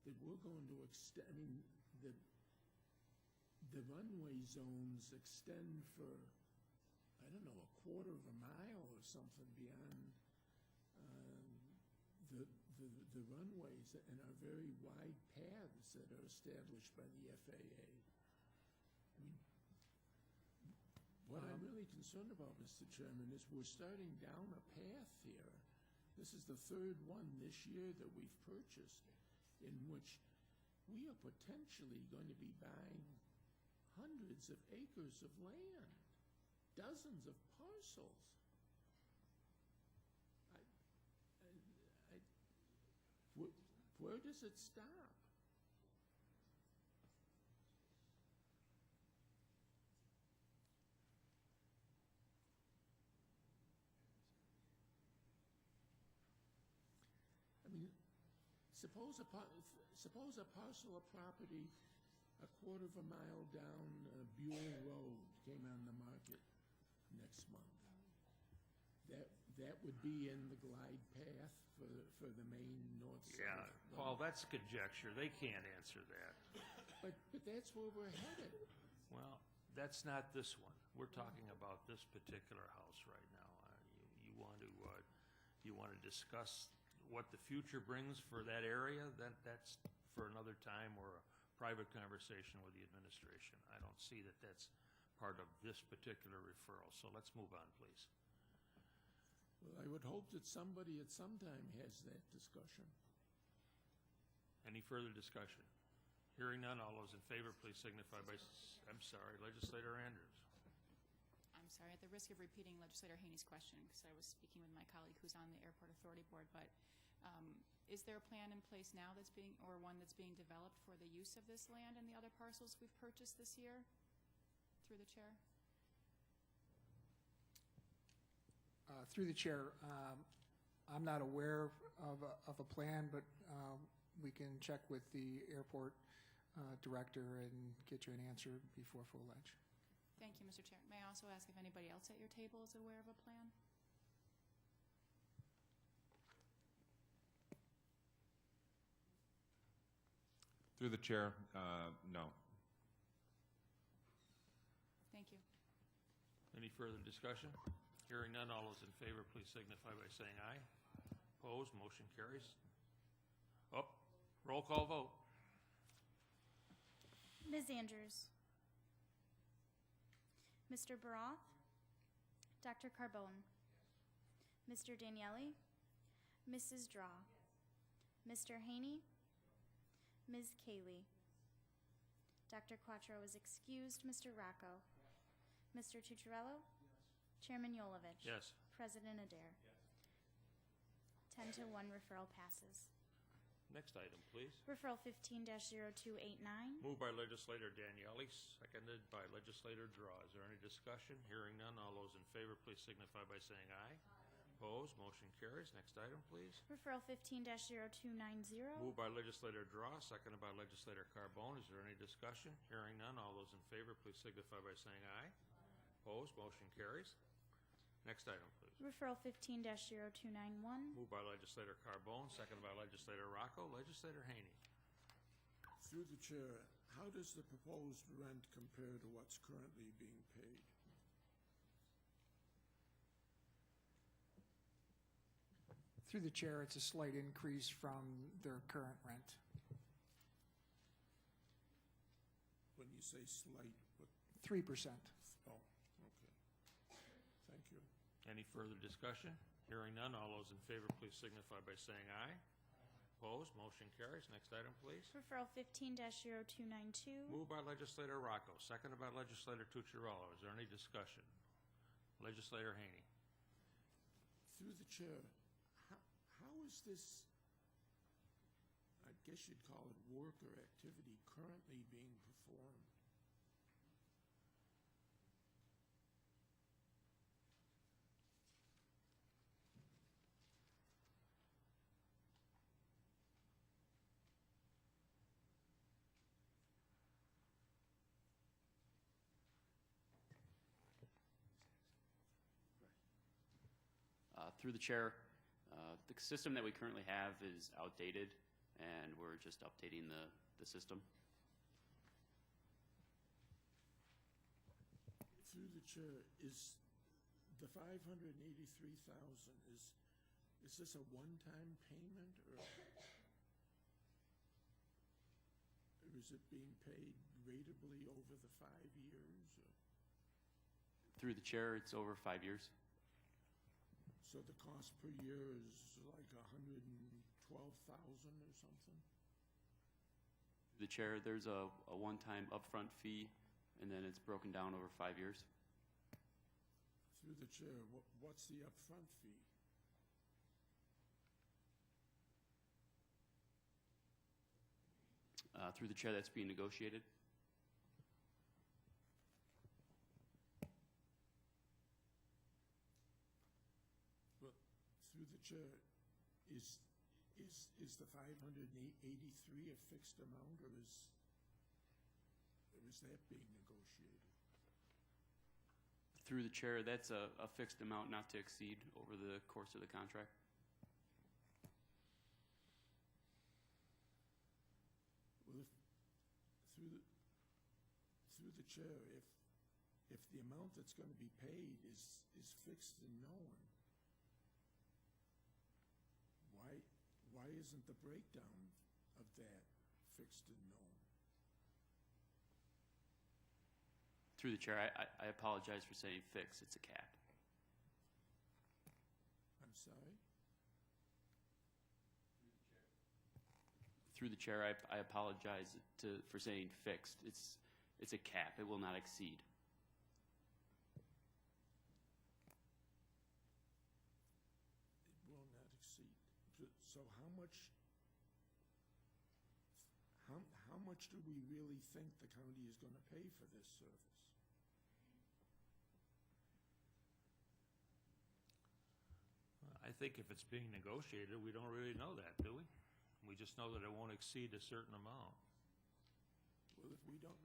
that we're going to extend, I mean, the runway zones extend for, I don't know, a quarter of a mile or something beyond the runways, and are very wide paths that are established by the FAA. I mean, what I'm really concerned about, Mr. Chairman, is we're starting down a path here. This is the third one this year that we've purchased, in which we are potentially going to be buying hundreds of acres of land, dozens of parcels. Where does it stop? I mean, suppose a parcel of property a quarter of a mile down Buell Road came on the market next month. That would be in the glide path for the main north-south. Yeah, Paul, that's conjecture. They can't answer that. But that's where we're headed. Well, that's not this one. We're talking about this particular house right now. You want to discuss what the future brings for that area? That's for another time or a private conversation with the administration. I don't see that that's part of this particular referral. So let's move on, please. Well, I would hope that somebody at some time has that discussion. Any further discussion? Hearing none, all those in favor, please signify by, I'm sorry, Legislator Andrews. I'm sorry, at the risk of repeating Legislator Haney's question, because I was speaking with my colleague who's on the Airport Authority Board, but is there a plan in place now that's being, or one that's being developed for the use of this land and the other parcels we've purchased this year? Through the chair. Through the chair, I'm not aware of a plan, but we can check with the airport director and get you an answer before full ledge. Thank you, Mr. Chair. May I also ask if anybody else at your table is aware of a plan? Through the chair, no. Thank you. Any further discussion? Hearing none, all those in favor, please signify by saying aye. Opposed, motion carries. Oh, roll call vote. Ms. Andrews. Mr. Baroth. Dr. Carbone. Mr. Daniele. Mrs. Draw. Mr. Haney. Ms. Cayley. Dr. Quattro is excused. Mr. Rocco. Mr. Tucciarello. Chairman Yolovich. Yes. President Adair. 10 to 1, referral passes. Next item, please. Referral 15-0289. Moved by Legislator Daniele, seconded by Legislator Draw. Is there any discussion? Hearing none, all those in favor, please signify by saying aye. Opposed, motion carries. Next item, please. Referral 15-0290. Moved by Legislator Draw, seconded by Legislator Carbone. Is there any discussion? Hearing none, all those in favor, please signify by saying aye. Opposed, motion carries. Next item, please. Referral 15-0291. Moved by Legislator Carbone, seconded by Legislator Rocco. Legislator Haney. Through the chair, how does the proposed rent compare to what's currently being paid? Through the chair, it's a slight increase from their current rent. When you say slight, what? 3%. Oh, okay. Thank you. Any further discussion? Hearing none, all those in favor, please signify by saying aye. Opposed, motion carries. Next item, please. Referral 15-0292. Moved by Legislator Rocco, seconded by Legislator Tucciarello. Is there any discussion? Legislator Haney. Through the chair, how is this, I guess you'd call it work or activity, currently being performed? Through the chair, the system that we currently have is outdated, and we're just updating the system. Through the chair, is the $583,000, is this a one-time payment, or is it being paid ratably over the 5 years? Or? Through the chair, it's over 5 years. So the cost per year is like $112,000 or something? Through the chair, there's a one-time upfront fee, and then it's broken down over 5 years. Through the chair, what's the upfront fee? Through the chair, that's being negotiated. Well, through the chair, is the 583 a fixed amount, or is that being negotiated? Through the chair, that's a fixed amount not to exceed over the course of the contract. Well, through the chair, if the amount that's going to be paid is fixed and known, why isn't the breakdown of that fixed and known? Through the chair, I apologize for saying fixed. It's a cap. I'm sorry? Through the chair, I apologize for saying fixed. It's a cap. It will not exceed. It will not exceed. So how much do we really think the county is going to pay for this service? I think if it's being negotiated, we don't really know that, do we? We just know that it won't exceed a certain amount. Well, if we don't,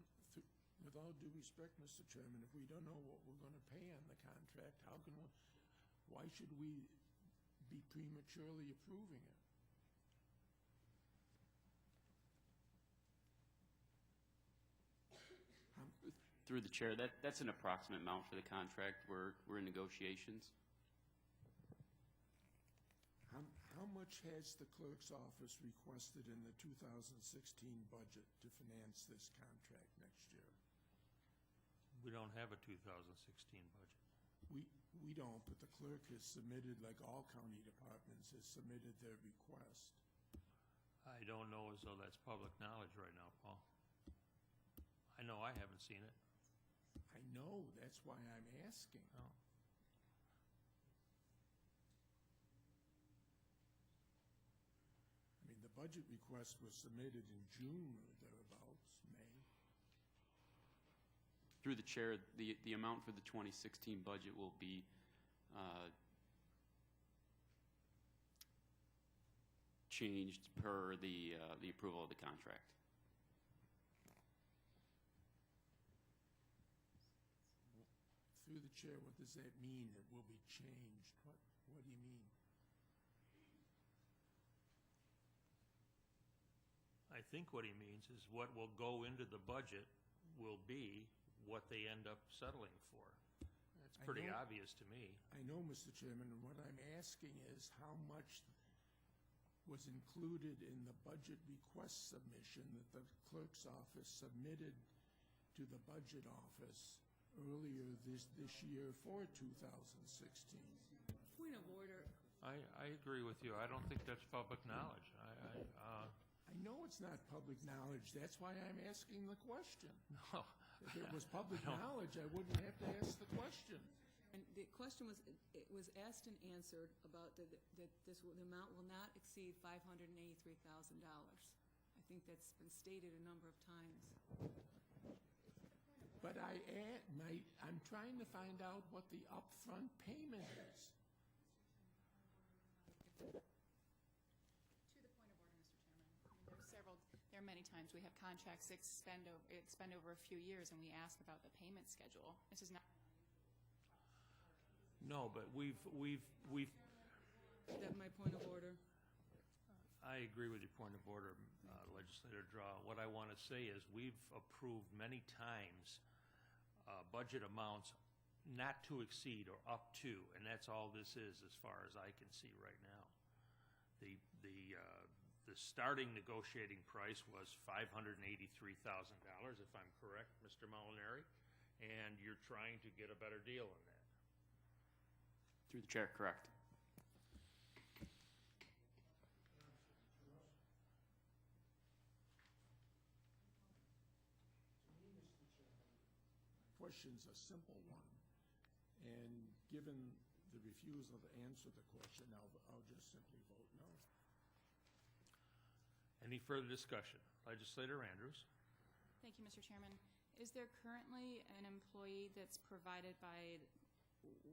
with all due respect, Mr. Chairman, if we don't know what we're going to pay on the contract, why should we be prematurely approving it? Through the chair, that's an approximate amount for the contract. We're in negotiations. How much has the clerk's office requested in the 2016 budget to finance this contract next year? We don't have a 2016 budget. We don't, but the clerk has submitted, like all county departments, has submitted their request. I don't know as though that's public knowledge right now, Paul. I know I haven't seen it. I know, that's why I'm asking. Oh. I mean, the budget request was submitted in June or thereabouts, May. Through the chair, the amount for the 2016 budget will be changed per the approval of the contract. Through the chair, what does that mean? It will be changed. What do you mean? I think what he means is what will go into the budget will be what they end up settling for. That's pretty obvious to me. I know, Mr. Chairman, and what I'm asking is how much was included in the budget request submission that the clerk's office submitted to the budget office earlier this year for 2016. Point of order. I agree with you. I don't think that's public knowledge. I know it's not public knowledge. That's why I'm asking the question. No. If it was public knowledge, I wouldn't have to ask the question. And the question was, it was asked and answered about that the amount will not exceed $583,000. I think that's been stated a number of times. But I'm trying to find out what the upfront payment is. To the point of order, Mr. Chairman, there are many times we have contracts expend over a few years, and we ask about the payment schedule. This is not. No, but we've. Is that my point of order? I agree with your point of order, Legislator Draw. What I want to say is we've approved many times budget amounts not to exceed or up to, and that's all this is as far as I can see right now. The starting negotiating price was $583,000, if I'm correct, Mr. Molinari, and you're trying to get a better deal on that. Through the chair, correct. Question's a simple one, and given the refusal to answer the question, I'll just simply vote no. Any further discussion? Legislator Andrews. Thank you, Mr. Chairman. Is there currently an employee that's provided by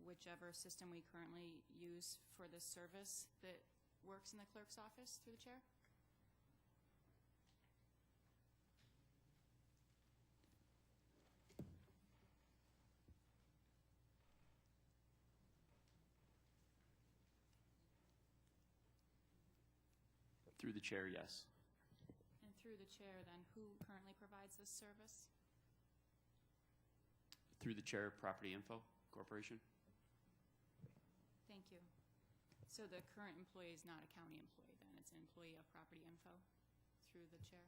whichever system we currently use for this service that works in the clerk's office through the chair? Through the chair, yes. And through the chair, then, who currently provides this service? Through the chair, Property Info Corporation. Thank you. So the current employee is not a county employee, then? It's an employee of Property Info through the chair?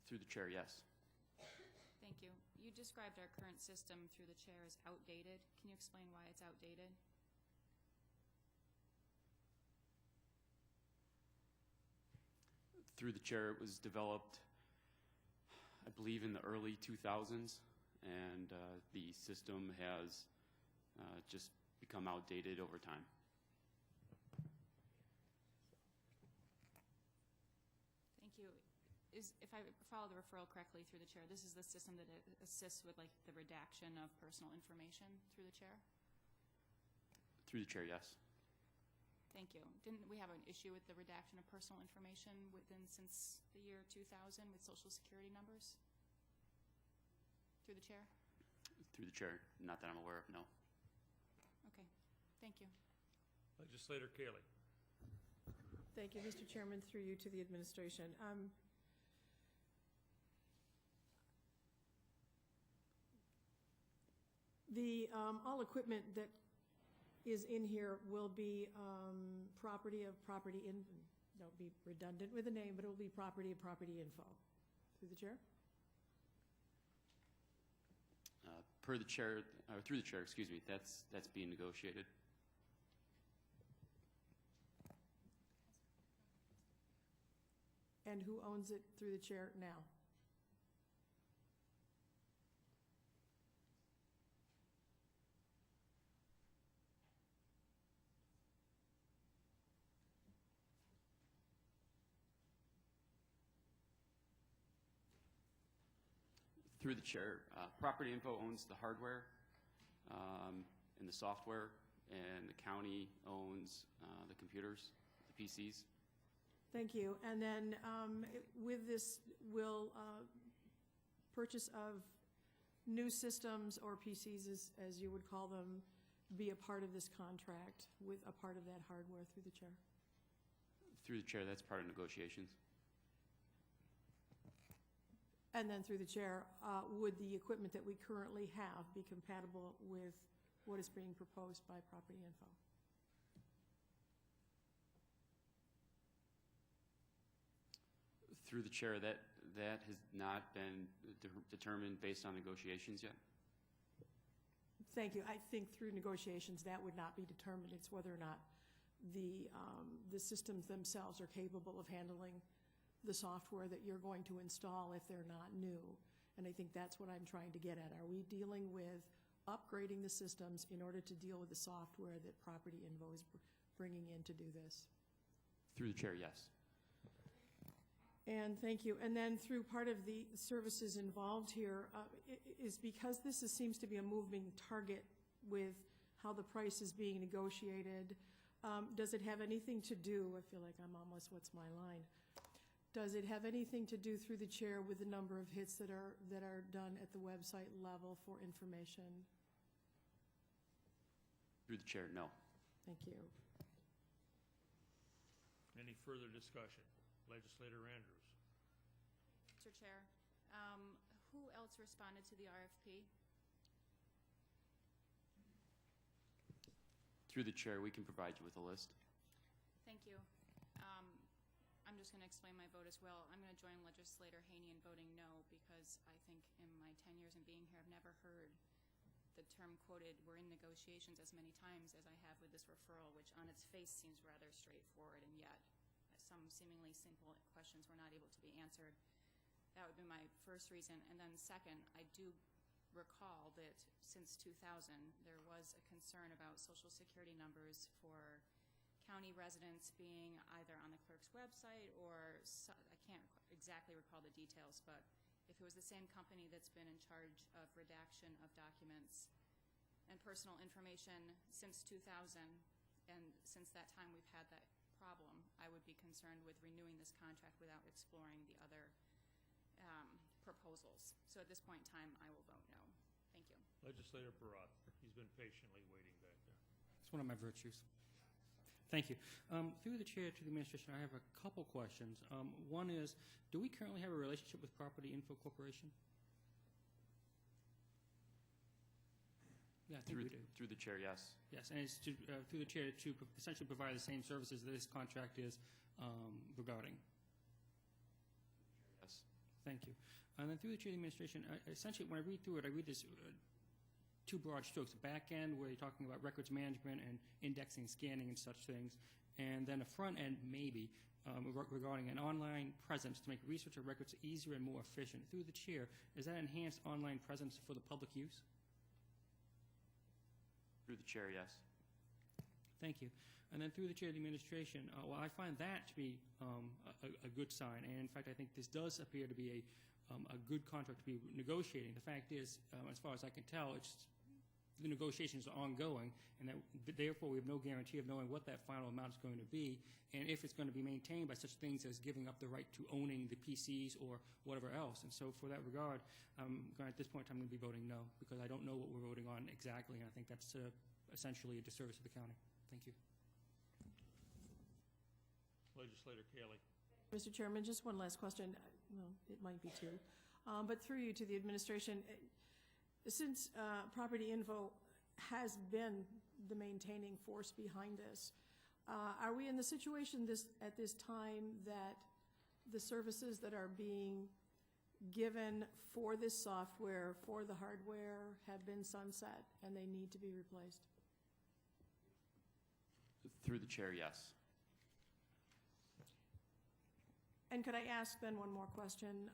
Through the chair, yes. Thank you. You described our current system through the chair as outdated. Can you explain why it's outdated? Through the chair, it was developed, I believe, in the early 2000s, and the system has just become outdated over time. Thank you. If I follow the referral correctly through the chair, this is the system that assists with like the redaction of personal information through the chair? Through the chair, yes. Thank you. Didn't we have an issue with the redaction of personal information since the year 2000 with Social Security numbers? Through the chair? Through the chair, not that I'm aware of, no. Okay. Thank you. Legislator Kaley. Thank you, Mr. Chairman, through you to the administration. All equipment that is in here will be property of property in, don't be redundant with the name, but it will be property of property info. Through the chair? Per the chair, or through the chair, excuse me, that's being negotiated. And who owns it through the chair now? Through the chair, Property Info owns the hardware and the software, and the county owns the computers, the PCs. Thank you. And then with this, will purchase of new systems or PCs, as you would call them, be a part of this contract with a part of that hardware through the chair? Through the chair, that's part of negotiations. And then through the chair, would the equipment that we currently have be compatible with what is being proposed by Property Info? Through the chair, that has not been determined based on negotiations yet. Thank you. I think through negotiations, that would not be determined. It's whether or not the systems themselves are capable of handling the software that you're going to install if they're not new. And I think that's what I'm trying to get at. Are we dealing with upgrading the systems in order to deal with the software that Property Info is bringing in to do this? Through the chair, yes. And thank you. And then through part of the services involved here, is because this seems to be a moving target with how the price is being negotiated, does it have anything to do, I feel like I'm almost, what's my line? Does it have anything to do through the chair with the number of hits that are done at the website level for information? Through the chair, no. Thank you. Any further discussion? Legislator Andrews. Mr. Chair, who else responded to the RFP? Through the chair, we can provide you with a list. Thank you. I'm just going to explain my vote as well. I'm going to join Legislator Haney in voting no, because I think in my 10 years in being here, I've never heard the term quoted, "we're in negotiations," as many times as I have with this referral, which on its face seems rather straightforward, and yet some seemingly simple questions were not able to be answered. That would be my first reason. And then second, I do recall that since 2000, there was a concern about Social Security numbers for county residents being either on the clerk's website or, I can't exactly recall the details, but if it was the same company that's been in charge of redaction of documents and personal information since 2000, and since that time we've had that problem, I would be concerned with renewing this contract without exploring the other proposals. So at this point in time, I will vote no. Thank you. Legislator Barat. He's been patiently waiting back there. It's one of my virtues. Thank you. Through the chair to the administration, I have a couple questions. One is, do we currently have a relationship with Property Info Corporation? Yeah, I think we do. Through the chair, yes. Yes, and it's to, through the chair to essentially provide the same services that this contract is regarding. Yes. Thank you. And then through the chair of the administration, essentially when I read through it, I read this two broad strokes. The back end, where you're talking about records management and indexing, scanning, and such things. And then a front end, maybe, regarding an online presence to make research of records easier and more efficient. Through the chair, is that enhanced online presence for the public use? Through the chair, yes. Thank you. And then through the chair of the administration, well, I find that to be a good sign. And in fact, I think this does appear to be a good contract to be negotiating. The fact is, as far as I can tell, the negotiations are ongoing, and that therefore we have no guarantee of knowing what that final amount is going to be, and if it's going to be maintained by such things as giving up the right to owning the PCs or whatever else. And so for that regard, at this point I'm going to be voting no, because I don't know what we're voting on exactly, and I think that's essentially a disservice to the county. Thank you. Legislator Kaley. Mr. Chairman, just one last question. Well, it might be two. But through you to the administration, since Property Info has been the maintaining force behind this, are we in the situation at this time that the services that are being given for this software, for the hardware, have been sunset and they need to be replaced? Through the chair, yes. And could I ask then one more question?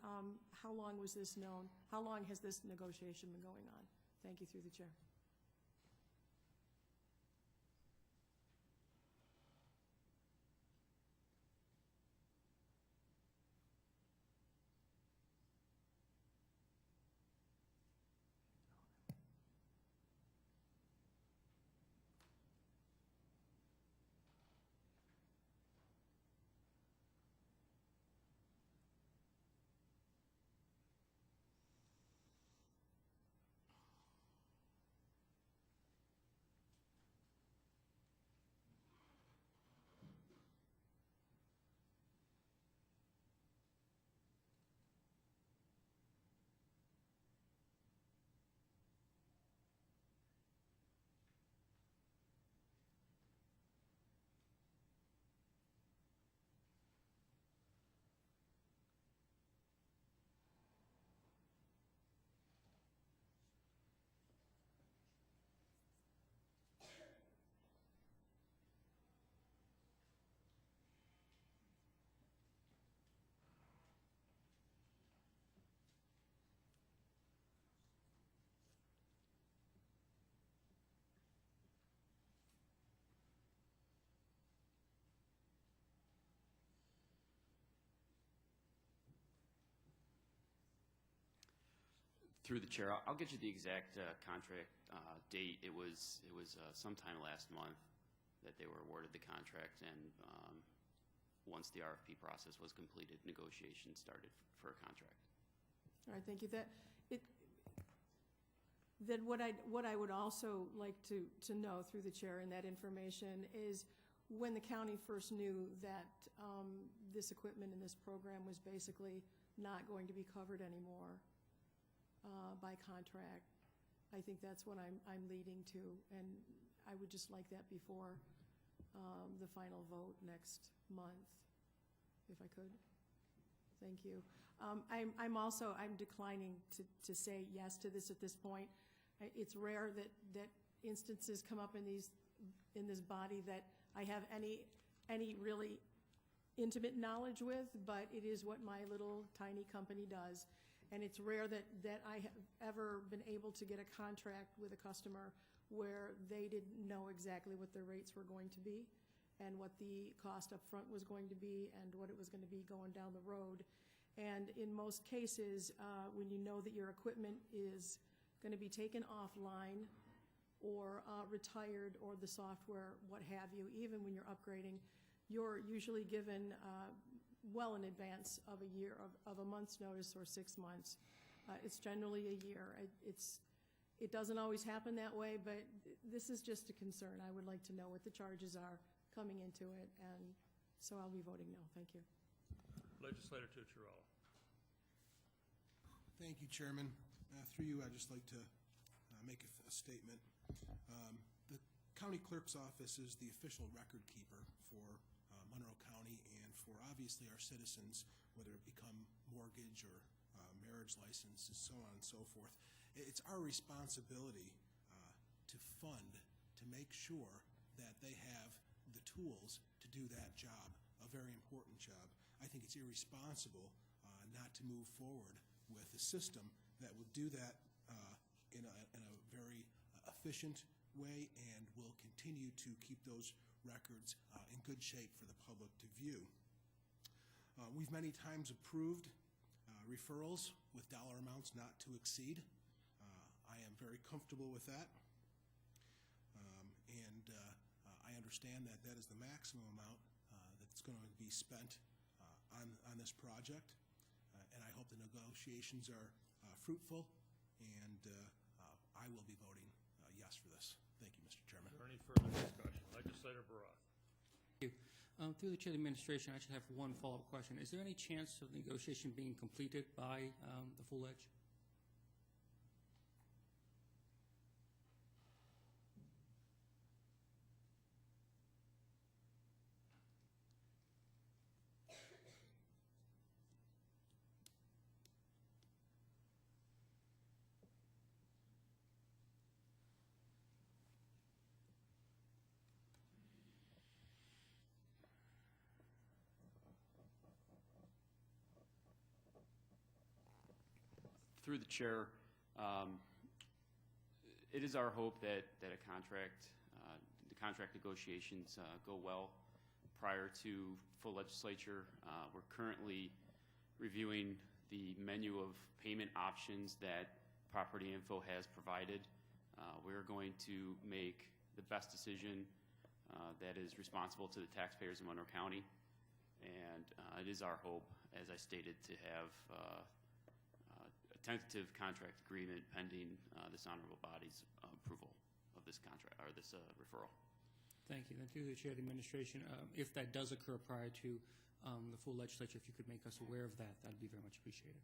How long was this known? How long has this negotiation been going on? Thank you, through the chair. Through the chair, I'll get you the exact contract date. It was sometime last month that they were awarded the contract, and once the RFP process was completed, negotiations started for a contract. All right, thank you. Then what I would also like to know through the chair in that information is when the county first knew that this equipment in this program was basically not going to be covered anymore by contract. I think that's what I'm leading to, and I would just like that before the final vote next month, if I could. Thank you. I'm declining to say yes to this at this point. It's rare that instances come up in this body that I have any really intimate knowledge with, but it is what my little tiny company does. And it's rare that I have ever been able to get a contract with a customer where they didn't know exactly what their rates were going to be and what the cost up front was going to be and what it was going to be going down the road. And in most cases, when you know that your equipment is going to be taken offline or retired, or the software, what have you, even when you're upgrading, you're usually given well in advance of a year, of a month's notice or 6 months. It's generally a year. It doesn't always happen that way, but this is just a concern. I would like to know what the charges are coming into it, and so I'll be voting no. Thank you. Legislator Tucciarello. Thank you, Chairman. Through you, I'd just like to make a statement. The county clerk's office is the official record keeper for Monroe County and for obviously our citizens, whether it become mortgage or marriage licenses, so on and so forth. It's our responsibility to fund, to make sure that they have the tools to do that job, a very important job. I think it's irresponsible not to move forward with a system that will do that in a very efficient way and will continue to keep those records in good shape for the public to view. We've many times approved referrals with dollar amounts not to exceed. I am very comfortable with that. I understand that that is the maximum amount that's going to be spent on this project. And I hope the negotiations are fruitful, and I will be voting yes for this. Thank you, Mr. Chairman. Is there any further discussion? Legislator Baroth. Thank you. Through the chair of the administration, I actually have one follow-up question. Is there any chance of negotiation being completed by the full edge? Through the chair, it is our hope that the contract negotiations go well prior to full legislature. We're currently reviewing the menu of payment options that Property Info has provided. We're going to make the best decision that is responsible to the taxpayers in Monroe County. And it is our hope, as I stated, to have tentative contract agreement pending this honorable body's approval of this contract or this referral. Thank you. Then through the chair of the administration, if that does occur prior to the full legislature, if you could make us aware of that, that'd be very much appreciated.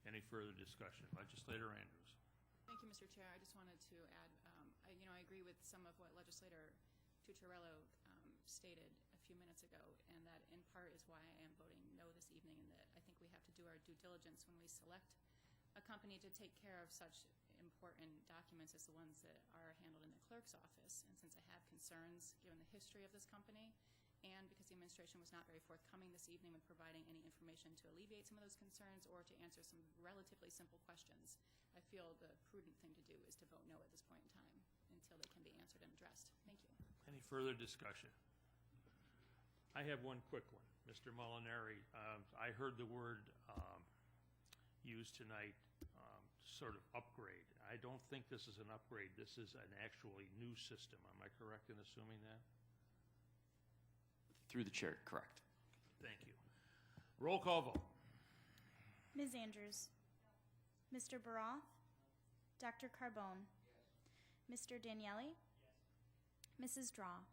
Any further discussion? Legislator Andrews. Thank you, Mr. Chair. I just wanted to add, I agree with some of what Legislator Tucciarello stated a few minutes ago, and that in part is why I am voting no this evening, and that I think we have to do our due diligence when we select a company to take care of such important documents as the ones that are handled in the clerk's office. And since I have concerns, given the history of this company, and because the administration was not very forthcoming this evening with providing any information to alleviate some of those concerns or to answer some relatively simple questions, I feel the prudent thing to do is to vote no at this point in time until they can be answered and addressed. Thank you. Any further discussion? I have one quick one. Mr. Molinari, I heard the word used tonight, sort of upgrade. I don't think this is an upgrade. This is an actually new system. Am I correct in assuming that? Through the chair, correct. Thank you. Roll call vote. Ms. Andrews. Mr. Baroth. Dr. Carbone. Mr. Daniele. Mrs. Draw.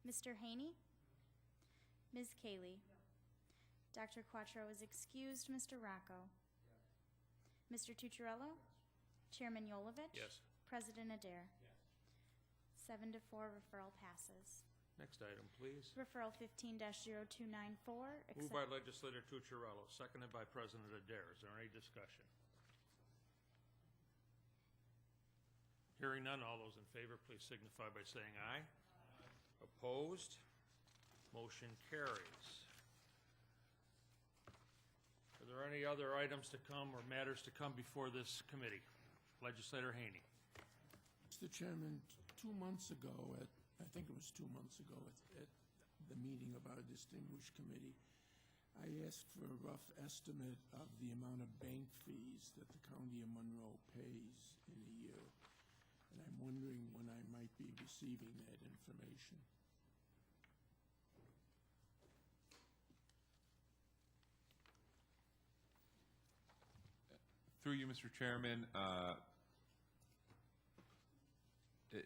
Mr. Haney. Ms. Cayley. Dr. Quattro is excused. Mr. Rocco. Mr. Tucciarello. Chairman Yolovich. Yes. President Adair. 7 to 4, referral passes. Next item, please. Referral 15-0294. Moved by Legislator Tucciarello, seconded by President Adair. Is there any discussion? Hearing none, all those in favor, please signify by saying aye. Opposed? Motion carries. Are there any other items to come or matters to come before this committee? Legislator Haney. Mr. Chairman, 2 months ago, I think it was 2 months ago, at the meeting of our distinguished committee, I asked for a rough estimate of the amount of bank fees that the County of Monroe pays in a year. And I'm wondering when I might be receiving that information. Through you, Mr. Chairman,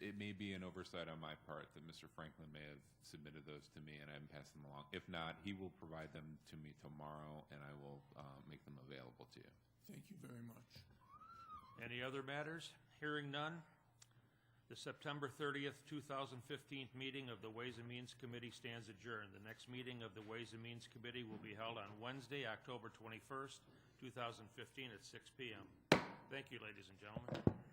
it may be an oversight on my part that Mr. Franklin may have submitted those to me and I haven't passed them along. If not, he will provide them to me tomorrow and I will make them available to you. Thank you very much. Any other matters? Hearing none, the September 30th, 2015 meeting of the Ways and Means Committee stands adjourned. The next meeting of the Ways and Means Committee will be held on Wednesday, October 21st, 2015 at 6 p.m. Thank you, ladies and gentlemen.